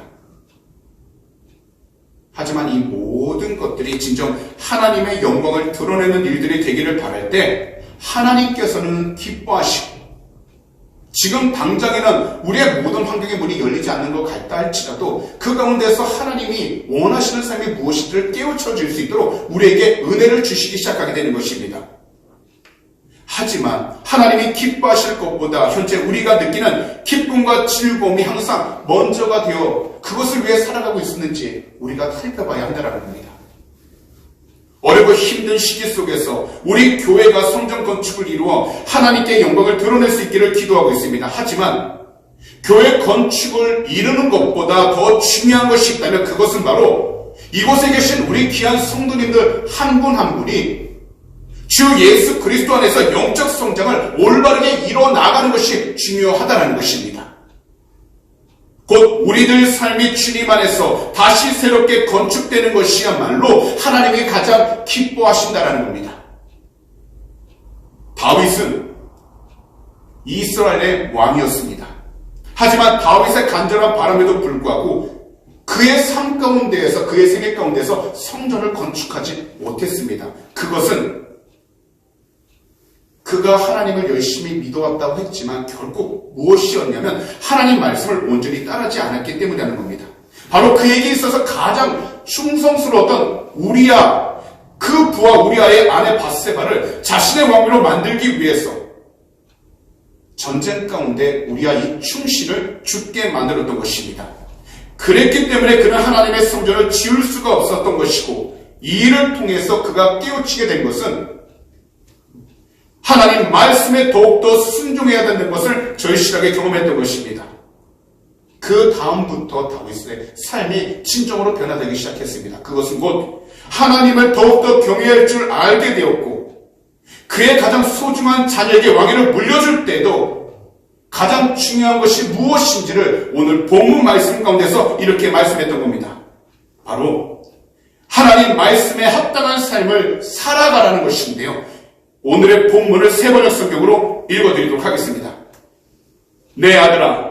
하지만 이 모든 것들이 진정 하나님의 영광을 드러내는 일들이 되기를 바랄 때 하나님께서는 기뻐하시고, 지금 당장에는 우리의 모든 환경의 문이 열리지 않는 것 같다 할지라도 그 가운데서 하나님이 원하시는 삶이 무엇인지를 깨우쳐 줄 수 있도록 우리에게 은혜를 주시기 시작하게 되는 것입니다. 하지만 하나님이 기뻐하실 것보다 현재 우리가 느끼는 기쁨과 즐거움이 항상 먼저가 되어 그것을 위해 살아가고 있었는지 우리가 살펴봐야 한다는 겁니다. 어렵고 힘든 시기 속에서 우리 교회가 성전 건축을 이루어 하나님께 영광을 드러낼 수 있기를 기도하고 있습니다. 하지만 교회 건축을 이루는 것보다 더 중요한 것이 있다면 그것은 바로 이곳에 계신 우리 귀한 성도님들 한 분 한 분이 주 예수 그리스도 안에서 영적 성장을 올바르게 이뤄나가는 것이 중요하다는 것입니다. 곧 우리들 삶이 주님 안에서 다시 새롭게 건축되는 것이야말로 하나님이 가장 기뻐하신다는 겁니다. 다윗은 이스라엘의 왕이었습니다. 하지만 다윗의 간절한 바람에도 불구하고 그의 삶 가운데에서, 그의 생애 가운데서 성전을 건축하지 못했습니다. 그것은 그가 하나님을 열심히 믿어왔다고 했지만 결국 무엇이었냐면 하나님 말씀을 온전히 따르지 않았기 때문이라는 겁니다. 바로 그에게 있어서 가장 충성스러웠던 우리야, 그 부하 우리아의 아내 밧세바를 자신의 왕비로 만들기 위해서 전쟁 가운데 우리아 이 충신을 죽게 만들었던 것입니다. 그랬기 때문에 그는 하나님의 성전을 지을 수가 없었던 것이고, 이 일을 통해서 그가 깨우치게 된 것은 하나님 말씀에 더욱더 순종해야 되는 것을 절실하게 경험했던 것입니다. 그 다음부터 다윗의 삶이 진정으로 변화되기 시작했습니다. 그것은 곧 하나님을 더욱더 경외할 줄 알게 되었고, 그의 가장 소중한 자녀에게 왕위를 물려줄 때도 가장 중요한 것이 무엇인지를 오늘 본문 말씀 가운데서 이렇게 말씀했던 겁니다. 바로 하나님 말씀에 합당한 삶을 살아가라는 것인데요. 오늘의 본문을 세번역 성경으로 읽어드리도록 하겠습니다. 내 아들아,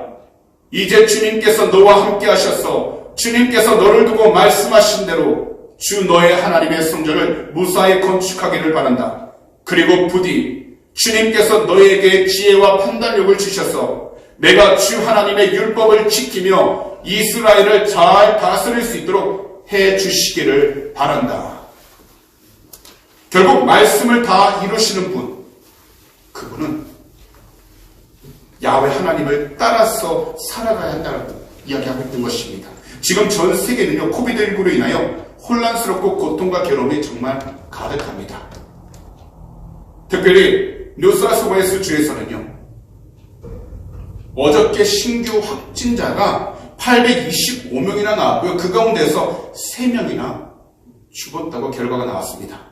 이제 주님께서 너와 함께 하셔서 주님께서 너를 두고 말씀하신 대로 주 너의 하나님의 성전을 무사히 건축하기를 바란다. 그리고 부디 주님께서 너에게 지혜와 판단력을 주셔서 내가 주 하나님의 율법을 지키며 이스라엘을 잘 다스릴 수 있도록 해 주시기를 바란다. 결국 말씀을 다 이루시는 분, 그분은 야훼 하나님을 따라서 살아가야 한다고 이야기하고 있는 것입니다. 지금 전 세계는요, 코비드19로 인하여 혼란스럽고 고통과 괴로움이 정말 가득합니다. 특별히 뉴사우스웨일스 주에서는요, 어저께 신규 확진자가 825명이나 나왔고요. 그 가운데서 3명이나 죽었다고 결과가 나왔습니다.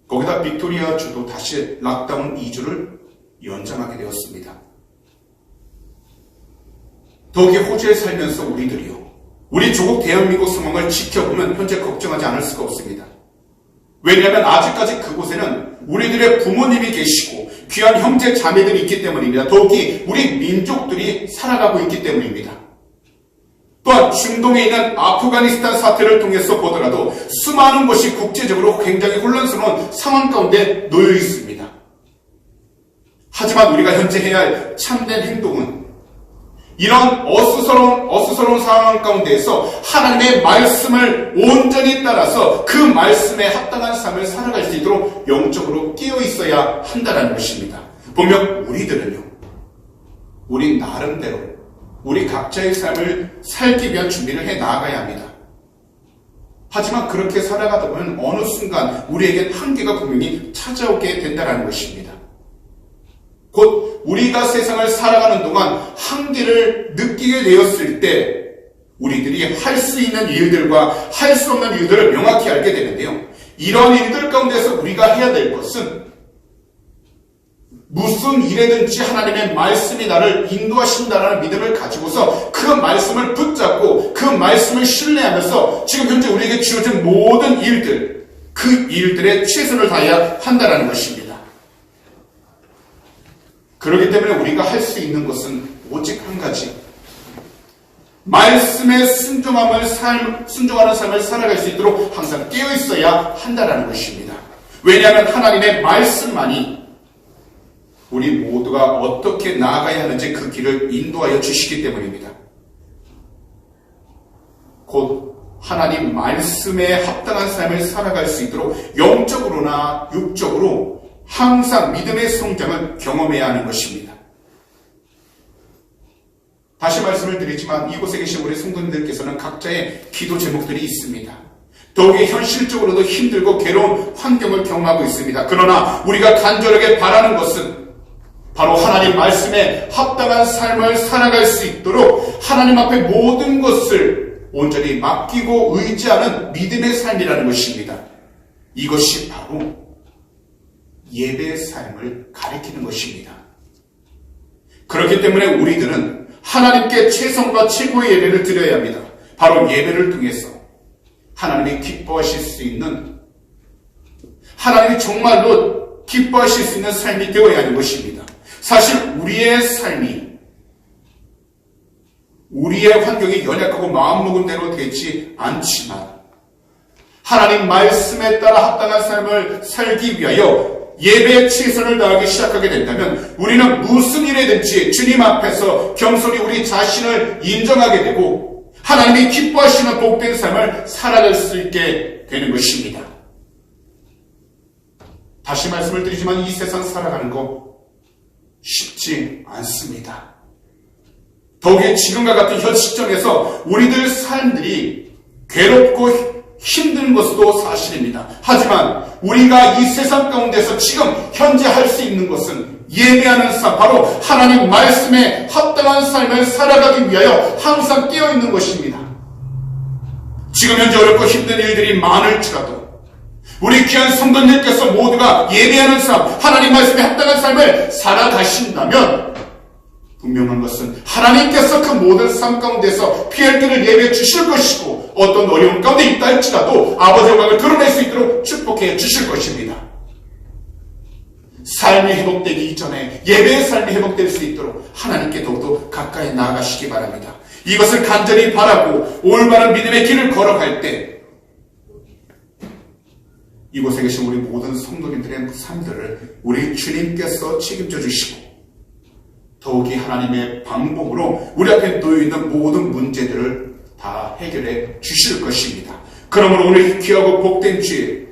거기다 빅토리아 주도 다시 락다운 2주를 연장하게 되었습니다. 더욱이 호주에 살면서 우리들이요, 우리 조국 대한민국 상황을 지켜보면 현재 걱정하지 않을 수가 없습니다. 왜냐하면 아직까지 그곳에는 우리들의 부모님이 계시고 귀한 형제 자매들이 있기 때문입니다. 더욱이 우리 민족들이 살아가고 있기 때문입니다. 또한 중동에 있는 아프가니스탄 사태를 통해서 보더라도 수많은 것이 국제적으로 굉장히 혼란스러운 상황 가운데 놓여 있습니다. 하지만 우리가 현재 해야 할 참된 행동은 이런 어수선한 상황 가운데에서 하나님의 말씀을 온전히 따라서 그 말씀에 합당한 삶을 살아갈 수 있도록 영적으로 깨어 있어야 한다는 것입니다. 분명 우리들은요, 우리 나름대로 우리 각자의 삶을 살기 위한 준비를 해 나가야 합니다. 하지만 그렇게 살아가다 보면 어느 순간 우리에겐 한계가 분명히 찾아오게 된다는 것입니다. 곧 우리가 세상을 살아가는 동안 한계를 느끼게 되었을 때 우리들이 할 수 있는 일들과 할 수 없는 일들을 명확히 알게 되는데요. 이런 일들 가운데서 우리가 해야 될 것은 무슨 일에든지 하나님의 말씀이 나를 인도하신다라는 믿음을 가지고서 그 말씀을 붙잡고 그 말씀을 신뢰하면서 지금 현재 우리에게 주어진 모든 일들, 그 일들에 최선을 다해야 한다는 것입니다. 그렇기 때문에 우리가 할 수 있는 것은 오직 한 가지, 말씀에 순종하는 삶을 살아갈 수 있도록 항상 깨어 있어야 한다는 것입니다. 왜냐하면 하나님의 말씀만이 우리 모두가 어떻게 나아가야 하는지 그 길을 인도하여 주시기 때문입니다. 곧 하나님 말씀에 합당한 삶을 살아갈 수 있도록 영적으로나 육적으로 항상 믿음의 성장을 경험해야 하는 것입니다. 다시 말씀을 드리지만 이곳에 계신 우리 성도님들께서는 각자의 기도 제목들이 있습니다. 더욱이 현실적으로도 힘들고 괴로운 환경을 경험하고 있습니다. 그러나 우리가 간절하게 바라는 것은 바로 하나님 말씀에 합당한 삶을 살아갈 수 있도록 하나님 앞에 모든 것을 온전히 맡기고 의지하는 믿음의 삶이라는 것입니다. 이것이 바로 예배의 삶을 가리키는 것입니다. 그렇기 때문에 우리들은 하나님께 최선과 최고의 예배를 드려야 합니다. 바로 예배를 통해서 하나님이 기뻐하실 수 있는, 하나님이 정말로 기뻐하실 수 있는 삶이 되어야 하는 것입니다. 사실 우리의 삶이 우리의 환경이 연약하고 마음먹은 대로 되지 않지만 하나님 말씀에 따라 합당한 삶을 살기 위하여 예배에 최선을 다하기 시작하게 된다면 우리는 무슨 일이든지 주님 앞에서 겸손히 우리 자신을 인정하게 되고 하나님이 기뻐하시는 복된 삶을 살아갈 수 있게 되는 것입니다. 다시 말씀을 드리지만 이 세상 살아가는 거 쉽지 않습니다. 더욱이 지금과 같은 현 시점에서 우리들 삶들이 괴롭고 힘든 것도 사실입니다. 하지만 우리가 이 세상 가운데서 지금 현재 할 수 있는 것은 예배하는 삶, 바로 하나님 말씀에 합당한 삶을 살아가기 위하여 항상 깨어있는 것입니다. 지금 현재 어렵고 힘든 일들이 많을지라도 우리 귀한 성도님께서 모두가 예배하는 삶, 하나님 말씀에 합당한 삶을 살아가신다면 분명한 것은 하나님께서 그 모든 삶 가운데서 피할 길을 예배해 주실 것이고 어떤 어려움 가운데 있다 할지라도 아버지의 영광을 드러낼 수 있도록 축복해 주실 것입니다. 삶이 회복되기 이전에 예배의 삶이 회복될 수 있도록 하나님께 더욱더 가까이 나아가시기 바랍니다. 이것을 간절히 바라고 올바른 믿음의 길을 걸어갈 때 이곳에 계신 우리 모든 성도님들의 삶들을 우리 주님께서 책임져 주시고 더욱이 하나님의 방법으로 우리 앞에 놓여있는 모든 문제들을 다 해결해 주실 것입니다. 그러므로 오늘 귀하고 복된 주에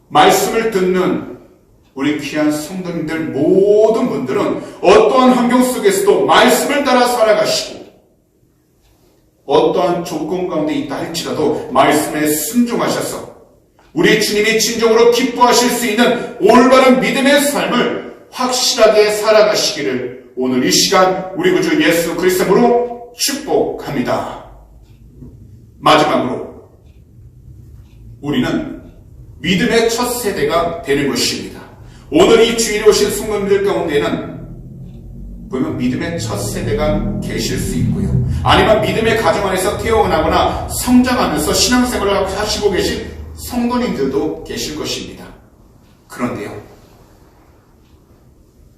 말씀을 듣는 우리 귀한 성도님들 모든 분들은 어떠한 환경 속에서도 말씀을 따라 살아가시고 어떠한 조건 가운데 있다 할지라도 말씀에 순종하셔서 우리 주님이 진정으로 기뻐하실 수 있는 올바른 믿음의 삶을 확실하게 살아가시기를 오늘 이 시간 우리 구주 예수 그리스도로 축복합니다. 마지막으로 우리는 믿음의 첫 세대가 되는 것입니다. 오늘 이 주일에 오신 성도님들 가운데는 보면 믿음의 첫 세대가 계실 수 있고요. 아니면 믿음의 가정 안에서 태어나거나 성장하면서 신앙생활을 하시고 계신 성도님들도 계실 것입니다. 그런데요,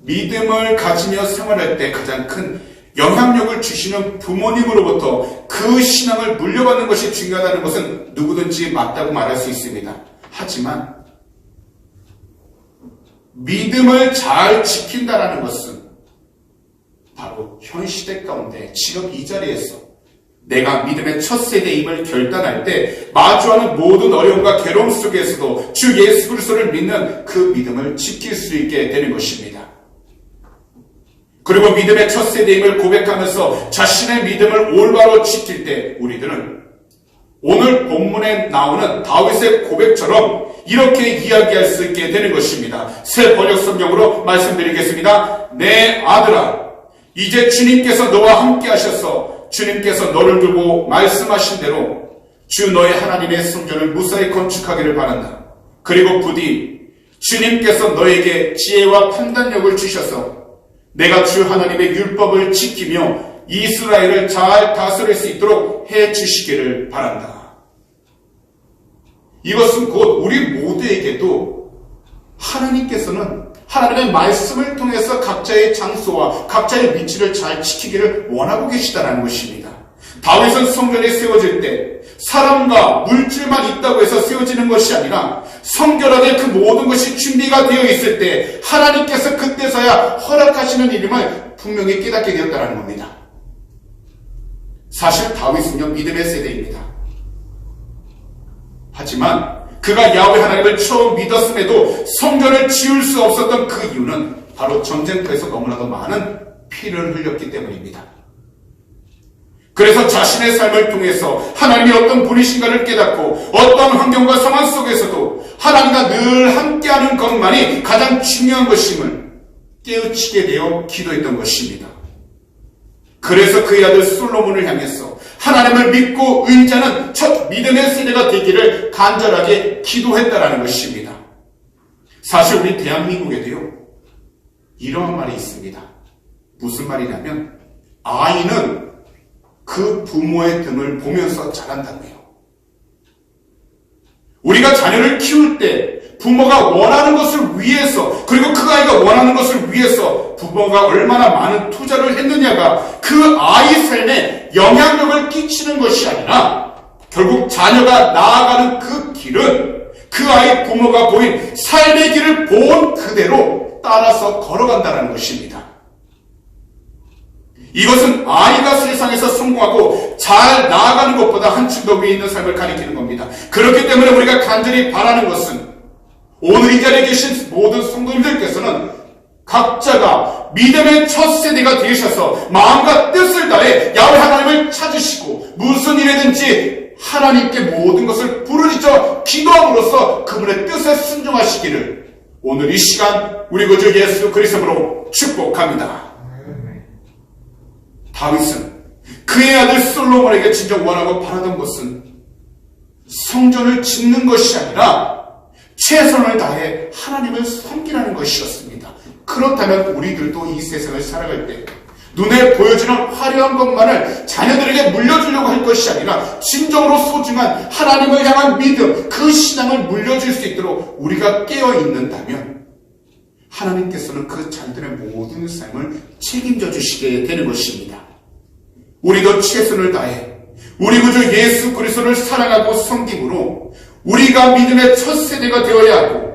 믿음을 가지며 생활할 때 가장 큰 영향력을 주시는 부모님으로부터 그 신앙을 물려받는 것이 중요하다는 것은 누구든지 맞다고 말할 수 있습니다. 하지만 믿음을 잘 지킨다는 것은 바로 현 시대 가운데 지금 이 자리에서 내가 믿음의 첫 세대임을 결단할 때 마주하는 모든 어려움과 괴로움 속에서도 주 예수 그리스도를 믿는 그 믿음을 지킬 수 있게 되는 것입니다. 그리고 믿음의 첫 세대임을 고백하면서 자신의 믿음을 올바로 지킬 때 우리들은 오늘 본문에 나오는 다윗의 고백처럼 이렇게 이야기할 수 있게 되는 것입니다. 새 번역 성경으로 말씀드리겠습니다. 내 아들아, 이제 주님께서 너와 함께 하셔서 주님께서 너를 두고 말씀하신 대로 주 너의 하나님의 성전을 무사히 건축하기를 바란다. 그리고 부디 주님께서 너에게 지혜와 판단력을 주셔서 내가 주 하나님의 율법을 지키며 이스라엘을 잘 다스릴 수 있도록 해 주시기를 바란다. 이것은 곧 우리 모두에게도 하나님께서는 하나님의 말씀을 통해서 각자의 장소와 각자의 위치를 잘 지키기를 원하고 계시다는 것입니다. 다윗은 성전이 세워질 때 사람과 물질만 있다고 해서 세워지는 것이 아니라 성결하게 그 모든 것이 준비가 되어 있을 때 하나님께서 그때서야 허락하시는 이름을 분명히 깨닫게 되었다는 겁니다. 사실 다윗은요, 믿음의 세대입니다. 하지만 그가 야훼 하나님을 처음 믿었음에도 성전을 지을 수 없었던 그 이유는 바로 전쟁터에서 너무나도 많은 피를 흘렸기 때문입니다. 그래서 자신의 삶을 통해서 하나님이 어떤 분이신가를 깨닫고 어떤 환경과 상황 속에서도 하나님과 늘 함께하는 것만이 가장 중요한 것임을 깨우치게 되어 기도했던 것입니다. 그래서 그의 아들 솔로몬을 향해서 하나님을 믿고 의지하는 첫 믿음의 세대가 되기를 간절하게 기도했다라는 것입니다. 사실 우리 대한민국에도요, 이러한 말이 있습니다. 무슨 말이냐면 아이는 그 부모의 등을 보면서 자란다고요. 우리가 자녀를 키울 때 부모가 원하는 것을 위해서, 그리고 그 아이가 원하는 것을 위해서 부모가 얼마나 많은 투자를 했느냐가 그 아이 삶에 영향력을 끼치는 것이 아니라 결국 자녀가 나아가는 그 길은 그 아이 부모가 보인 삶의 길을 본 그대로 따라서 걸어간다는 것입니다. 이것은 아이가 세상에서 성공하고 잘 나아가는 것보다 한층 더 위에 있는 삶을 가리키는 겁니다. 그렇기 때문에 우리가 간절히 바라는 것은 오늘 이 자리에 계신 모든 성도님들께서는 각자가 믿음의 첫 세대가 되셔서 마음과 뜻을 다해 야훼 하나님을 찾으시고 무슨 일이든지 하나님께 모든 것을 부르짖어 기도함으로써 그분의 뜻에 순종하시기를 오늘 이 시간 우리 구주 예수 그리스도로 축복합니다. 다윗은 그의 아들 솔로몬에게 진정 원하고 바라던 것은 성전을 짓는 것이 아니라 최선을 다해 하나님을 섬기라는 것이었습니다. 그렇다면 우리들도 이 세상을 살아갈 때 눈에 보여지는 화려한 것만을 자녀들에게 물려주려고 할 것이 아니라 진정으로 소중한 하나님을 향한 믿음, 그 신앙을 물려줄 수 있도록 우리가 깨어있는다면 하나님께서는 그 자녀들의 모든 삶을 책임져 주시게 되는 것입니다. 우리도 최선을 다해 우리 구주 예수 그리스도를 사랑하고 섬김으로 우리가 믿음의 첫 세대가 되어야 하고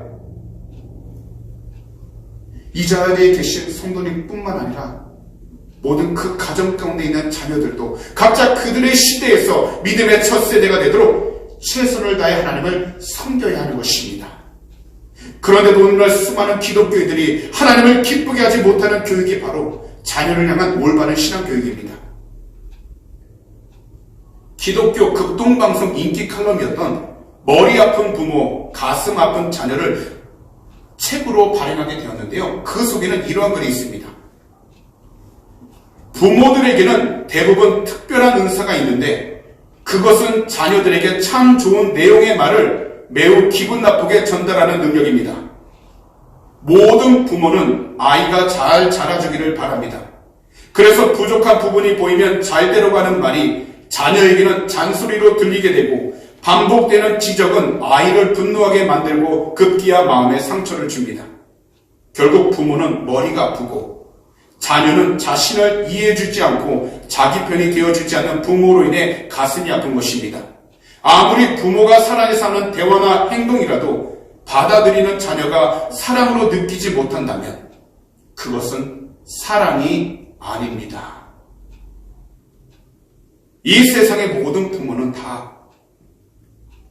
이 자리에 계신 성도님뿐만 아니라 모든 그 가정 가운데 있는 자녀들도 각자 그들의 시대에서 믿음의 첫 세대가 되도록 최선을 다해 하나님을 섬겨야 하는 것입니다. 그런데도 오늘날 수많은 기독교인들이 하나님을 기쁘게 하지 못하는 교육이 바로 자녀를 향한 올바른 신앙교육입니다. 기독교 극동방송 인기 칼럼이었던 머리 아픈 부모, 가슴 아픈 자녀를 책으로 발행하게 되었는데요. 그 속에는 이러한 글이 있습니다. 부모들에게는 대부분 특별한 은사가 있는데 그것은 자녀들에게 참 좋은 내용의 말을 매우 기분 나쁘게 전달하는 능력입니다. 모든 부모는 아이가 잘 자라주기를 바랍니다. 그래서 부족한 부분이 보이면 잘 되려고 하는 말이 자녀에게는 잔소리로 들리게 되고 반복되는 지적은 아이를 분노하게 만들고 급기야 마음에 상처를 줍니다. 결국 부모는 머리가 아프고 자녀는 자신을 이해해주지 않고 자기 편이 되어주지 않는 부모로 인해 가슴이 아픈 것입니다. 아무리 부모가 사랑해서 하는 대화나 행동이라도 받아들이는 자녀가 사랑으로 느끼지 못한다면 그것은 사랑이 아닙니다. 이 세상의 모든 부모는 다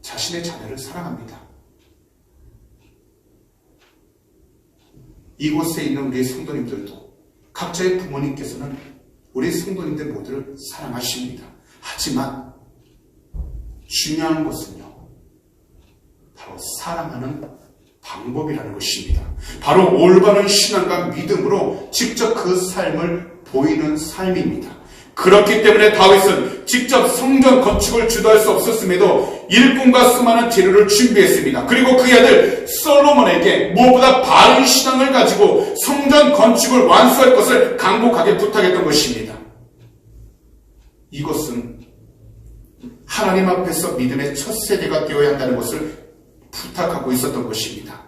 자신의 자녀를 사랑합니다. 이곳에 있는 우리 성도님들도 각자의 부모님께서는 우리 성도님들 모두를 사랑하십니다. 하지만 중요한 것은요, 바로 사랑하는 방법이라는 것입니다. 바로 올바른 신앙과 믿음으로 직접 그 삶을 보이는 삶입니다. 그렇기 때문에 다윗은 직접 성전 건축을 주도할 수 없었음에도 일꾼과 수많은 재료를 준비했습니다. 그리고 그의 아들 솔로몬에게 무엇보다 바른 신앙을 가지고 성전 건축을 완수할 것을 간곡하게 부탁했던 것입니다. 이것은 하나님 앞에서 믿음의 첫 세대가 되어야 한다는 것을 부탁하고 있었던 것입니다.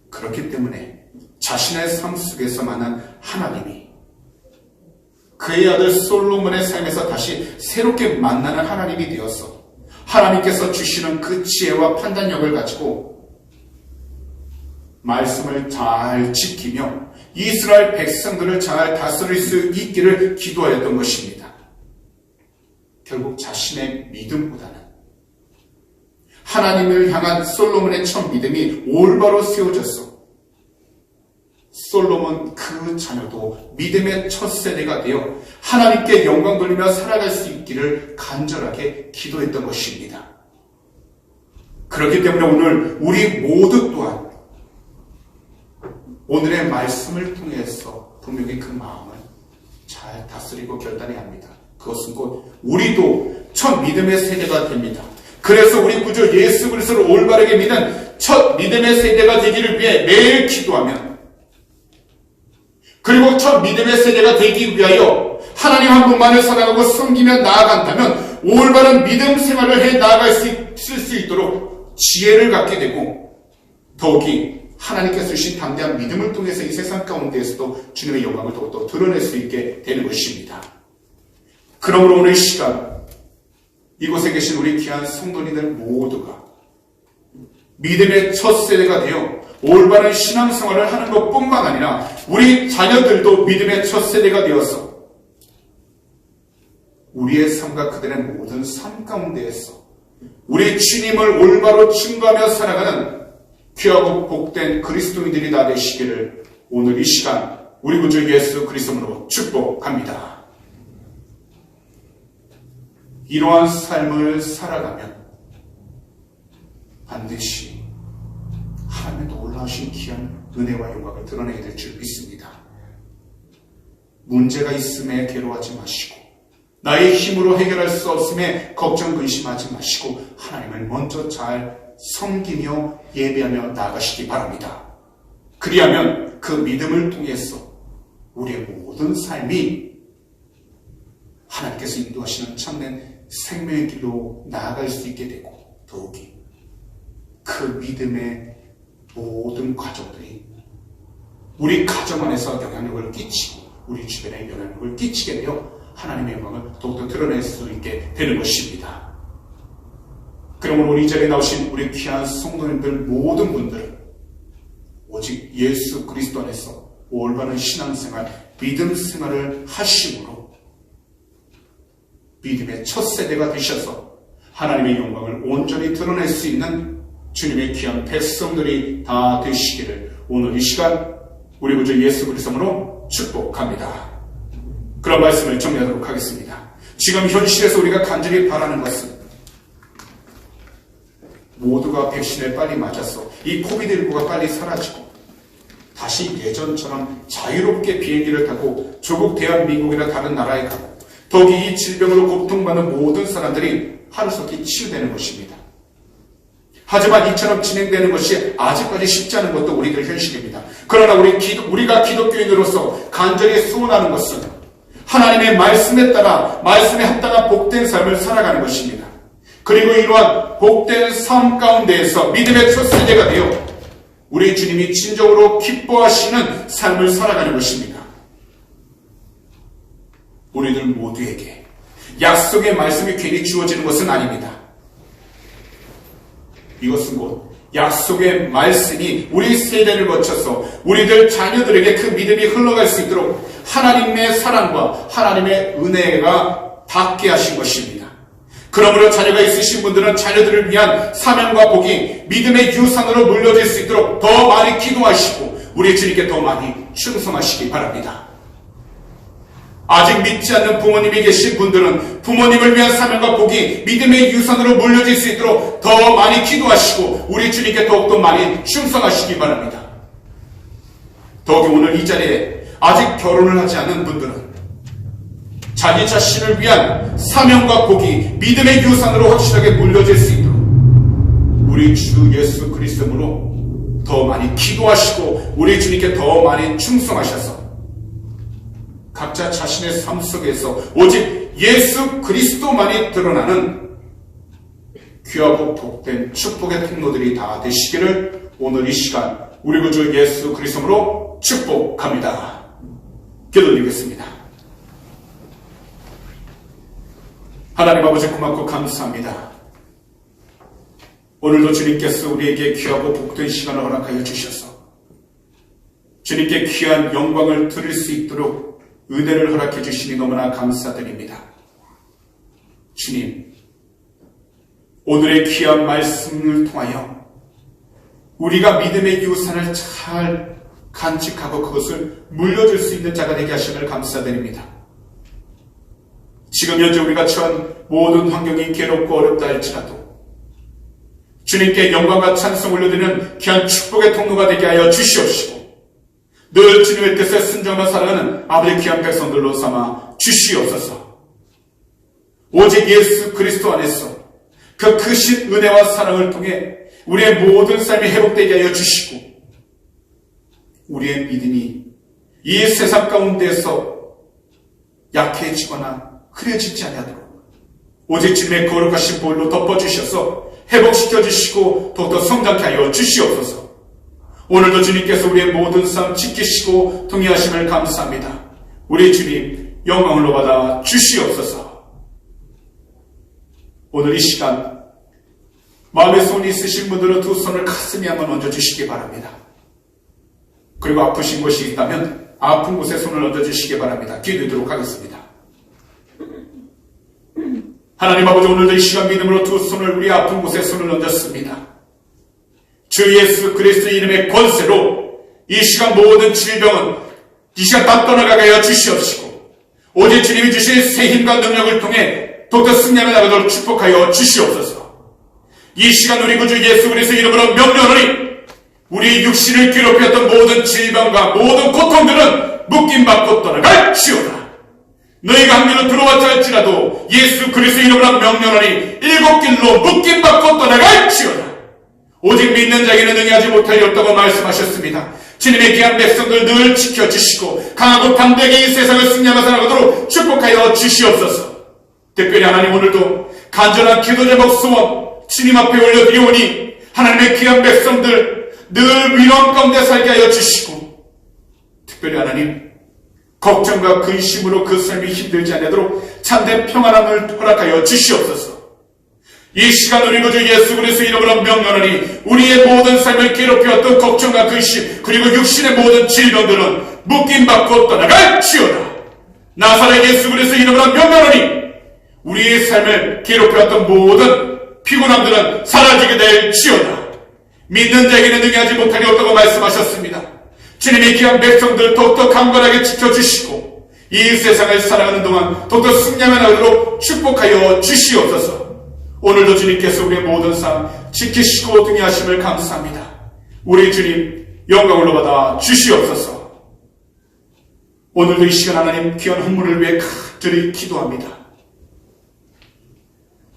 그렇기 때문에 자신의 삶 속에서 만난 하나님이 그의 아들 솔로몬의 삶에서 다시 새롭게 만나는 하나님이 되어서 하나님께서 주시는 그 지혜와 판단력을 가지고 말씀을 잘 지키며 이스라엘 백성들을 잘 다스릴 수 있기를 기도하였던 것입니다. 결국 자신의 믿음보다는 하나님을 향한 솔로몬의 첫 믿음이 올바로 세워져서 솔로몬 그 그 자녀도 믿음의 첫 세대가 되어 하나님께 영광 돌리며 살아갈 수 있기를 간절하게 기도했던 것입니다. 그렇기 때문에 오늘 우리 모두 또한 오늘의 말씀을 통해서 분명히 그 마음을 잘 다스리고 결단해야 합니다. 그것은 곧 우리도 첫 믿음의 세대가 됩니다. 그래서 우리 구주 예수 그리스도를 올바르게 믿는 첫 믿음의 세대가 되기를 위해 매일 기도하면, 그리고 첫 믿음의 세대가 되기 위하여 하나님 한 분만을 사랑하고 섬기며 나아간다면 올바른 믿음 생활을 해 나아갈 수 있도록 지혜를 갖게 되고, 더욱이 하나님께서 주신 담대한 믿음을 통해서 이 세상 가운데에서도 주님의 영광을 더욱더 드러낼 수 있게 되는 것입니다. 그러므로 오늘 이 시간 이곳에 계신 우리 귀한 성도님들 모두가 믿음의 첫 세대가 되어 올바른 신앙생활을 하는 것뿐만 아니라 우리 자녀들도 믿음의 첫 세대가 되어서 우리의 삶과 그들의 모든 삶 가운데에서 우리 주님을 올바로 증거하며 살아가는 귀하고 복된 그리스도인들이 다 되시기를 오늘 이 시간 우리 구주 예수 그리스도로 축복합니다. 이러한 삶을 살아가면 반드시 하나님의 놀라우신 귀한 은혜와 영광을 드러내게 될 줄 믿습니다. 문제가 있음에 괴로워하지 마시고, 나의 힘으로 해결할 수 없음에 걱정 근심하지 마시고 하나님을 먼저 잘 섬기며 예배하며 나아가시기 바랍니다. 그리하면 그 믿음을 통해서 우리의 모든 삶이 하나님께서 인도하시는 참된 생명의 길로 나아갈 수 있게 되고, 더욱이 그 믿음의 모든 과정들이 우리 가정 안에서 영향력을 끼치고 우리 주변에 영향력을 끼치게 되어 하나님의 영광을 더욱더 드러낼 수 있게 되는 것입니다. 그러므로 오늘 이 자리에 나오신 우리 귀한 성도님들 모든 분들은 오직 예수 그리스도 안에서 올바른 신앙생활, 믿음 생활을 하심으로 믿음의 첫 세대가 되셔서 하나님의 영광을 온전히 드러낼 수 있는 주님의 귀한 백성들이 다 되시기를 오늘 이 시간 우리 구주 예수 그리스도로 축복합니다. 그런 말씀을 정리하도록 하겠습니다. 지금 현실에서 우리가 간절히 바라는 것은 모두가 백신을 빨리 맞아서 이 코비드19가 빨리 사라지고 다시 예전처럼 자유롭게 비행기를 타고 조국 대한민국이나 다른 나라에 가고, 더욱이 이 질병으로 고통받는 모든 사람들이 하루속히 치유되는 것입니다. 하지만 이처럼 진행되는 것이 아직까지 쉽지 않은 것도 우리들 현실입니다. 그러나 우리가 기독교인으로서 간절히 소원하는 것은 하나님의 말씀에 따라 말씀에 합당한 복된 삶을 살아가는 것입니다. 그리고 이러한 복된 삶 가운데에서 믿음의 첫 세대가 되어 우리 주님이 진정으로 기뻐하시는 삶을 살아가는 것입니다. 우리들 모두에게 약속의 말씀이 괜히 주어지는 것은 아닙니다. 이것은 곧 약속의 말씀이 우리 세대를 거쳐서 우리들 자녀들에게 그 믿음이 흘러갈 수 있도록 하나님의 사랑과 하나님의 은혜가 닿게 하신 것입니다. 그러므로 자녀가 있으신 분들은 자녀들을 위한 사명과 복이 믿음의 유산으로 물려질 수 있도록 더 많이 기도하시고 우리 주님께 더 많이 충성하시기 바랍니다. 아직 믿지 않는 부모님이 계신 분들은 부모님을 위한 사명과 복이 믿음의 유산으로 물려질 수 있도록 더 많이 기도하시고 우리 주님께 더욱더 많이 충성하시기 바랍니다. 더욱이 오늘 이 자리에 아직 결혼을 하지 않은 분들은 자기 자신을 위한 사명과 복이 믿음의 유산으로 확실하게 물려질 수 있도록 우리 주 예수 그리스도로 더 많이 기도하시고 우리 주님께 더 많이 충성하셔서 각자 자신의 삶 속에서 오직 예수 그리스도만이 드러나는 귀하고 복된 축복의 통로들이 다 되시기를 오늘 이 시간 우리 구주 예수 그리스도로 축복합니다. 기도드리겠습니다. 하나님 아버지 고맙고 감사합니다. 오늘도 주님께서 우리에게 귀하고 복된 시간을 허락하여 주셔서 주님께 귀한 영광을 드릴 수 있도록 은혜를 허락해 주시니 너무나 감사드립니다. 주님, 오늘의 귀한 말씀을 통하여 우리가 믿음의 유산을 잘 간직하고 그것을 물려줄 수 있는 자가 되게 하심을 감사드립니다. 지금 현재 우리가 처한 모든 환경이 괴롭고 어렵다 할지라도 주님께 영광과 찬송 올려드리는 귀한 축복의 통로가 되게 하여 주시옵시고 늘 주님의 뜻에 순종하며 살아가는 아버지 귀한 백성들로 삼아 주시옵소서. 오직 예수 그리스도 안에서 그 크신 은혜와 사랑을 통해 우리의 모든 삶이 회복되게 하여 주시고 우리의 믿음이 이 세상 가운데서 약해지거나 흐려지지 아니하도록 오직 주님의 거룩하신 보혈로 덮어주셔서 회복시켜 주시고 더욱더 성장케 하여 주시옵소서. 오늘도 주님께서 우리의 모든 삶 지키시고 통일하심을 감사합니다. 우리 주님 영광을 받아 주시옵소서. 오늘 이 시간 마음에 손이 있으신 분들은 두 손을 가슴에 한번 얹어주시기 바랍니다. 그리고 아프신 곳이 있다면 아픈 곳에 손을 얹어주시기 바랍니다. 기도드리도록 하겠습니다. 하나님 아버지, 오늘도 이 시간 믿음으로 두 손을 우리 아픈 곳에 손을 얹었습니다. 주 예수 그리스도의 이름의 권세로 이 시간 모든 질병은 이 시간 다 떠나가게 하여 주시옵시고 오직 주님이 주신 새 힘과 능력을 통해 더욱더 승리하며 나가도록 축복하여 주시옵소서. 이 시간 우리 구주 예수 그리스도의 이름으로 명령하노니 우리 육신을 괴롭혔던 모든 질병과 모든 고통들은 묶임받고 떠나갈지어다. 너희가 한 길로 들어왔자 할지라도 예수 그리스도의 이름으로 명령하니 7길로 묶임받고 떠나갈지어다. 오직 믿는 자에게는 능히하지 못할 일 없다고 말씀하셨습니다. 주님의 귀한 백성들 늘 지켜주시고 강하고 담대하게 이 세상을 승리하며 살아가도록 축복하여 주시옵소서. 특별히 하나님, 오늘도 간절한 기도 제목 소원 주님 앞에 올려드리오니 하나님의 귀한 백성들 늘 위로함 가운데 살게 하여 주시고 특별히 하나님, 걱정과 근심으로 그 삶이 힘들지 않도록 참된 평안함을 허락하여 주시옵소서. 이 시간 우리 구주 예수 그리스도의 이름으로 명령하니 우리의 모든 삶을 괴롭혀왔던 걱정과 근심 그리고 육신의 모든 질병들은 묶임받고 떠나갈지어다. 나사렛 예수 그리스도의 이름으로 명령하니 우리의 삶을 괴롭혀왔던 모든 피곤함들은 사라지게 될지어다. 믿는 자에게는 능히하지 못하리 없다고 말씀하셨습니다. 주님의 귀한 백성들 더욱더 강건하게 지켜주시고 이 세상을 살아가는 동안 더욱더 승리하며 나가도록 축복하여 주시옵소서. 오늘도 주님께서 우리의 모든 삶 지키시고 등의하심을 감사합니다. 우리 주님 영광을 받아 주시옵소서. 오늘도 이 시간 하나님 귀한 헌물을 위해 간절히 기도합니다.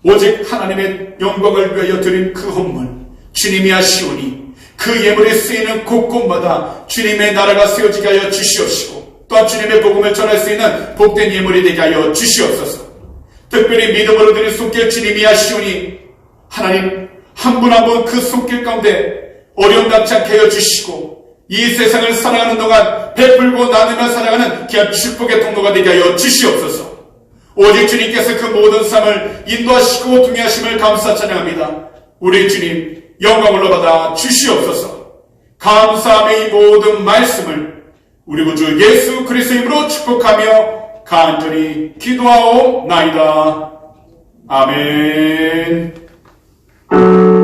오직 하나님의 영광을 위하여 드린 그 헌물 주님이 하시오니 그 예물에 쓰이는 곳곳마다 주님의 나라가 세워지게 하여 주시옵시고 또한 주님의 복음을 전할 수 있는 복된 예물이 되게 하여 주시옵소서. 특별히 믿음으로 드린 손길 주님이 하시오니 하나님 한 분 한 분 그 손길 가운데 어려움 닿지 않게 하여 주시고 이 세상을 살아가는 동안 베풀고 나누며 살아가는 귀한 축복의 통로가 되게 하여 주시옵소서. 오직 주님께서 그 모든 삶을 인도하시고 통행하심을 감사 찬양합니다. 우리 주님 영광을 받아 주시옵소서. 감사함의 이 모든 말씀을 우리 구주 예수 그리스도의 이름으로 축복하며 간절히 기도하옵나이다. 아멘. Oh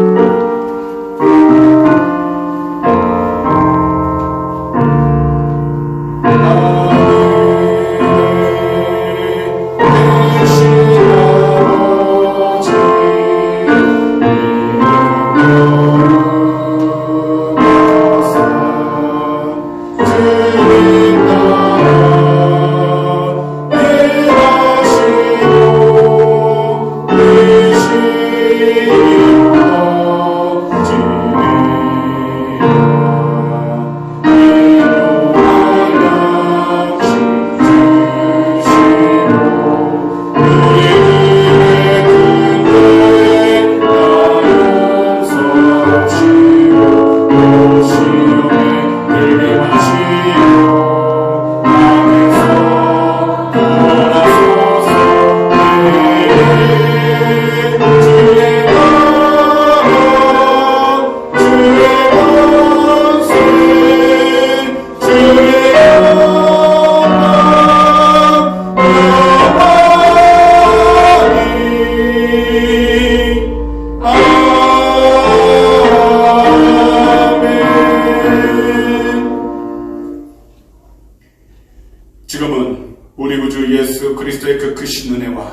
우리 구주 예수 그리스도의 그 크신 은혜와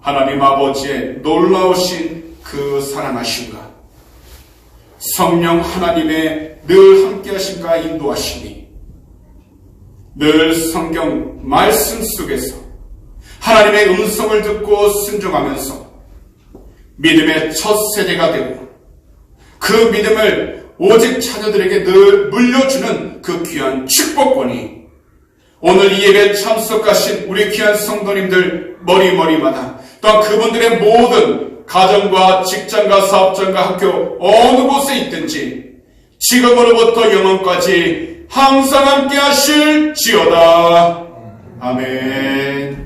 하나님 아버지의 놀라우신 그 사랑하심과 성령 하나님의 늘 함께하심과 인도하심이 늘 성경 말씀 속에서 하나님의 음성을 듣고 순종하면서 믿음의 첫 세대가 되고 그 믿음을 오직 자녀들에게 늘 물려주는 그 귀한 축복권이 오늘 이 예배에 참석하신 우리 귀한 성도님들 머리마다 또한 그분들의 모든 가정과 직장과 사업장과 학교 어느 곳에 있든지 지금으로부터 영원까지 항상 함께 하실지어다. 아멘.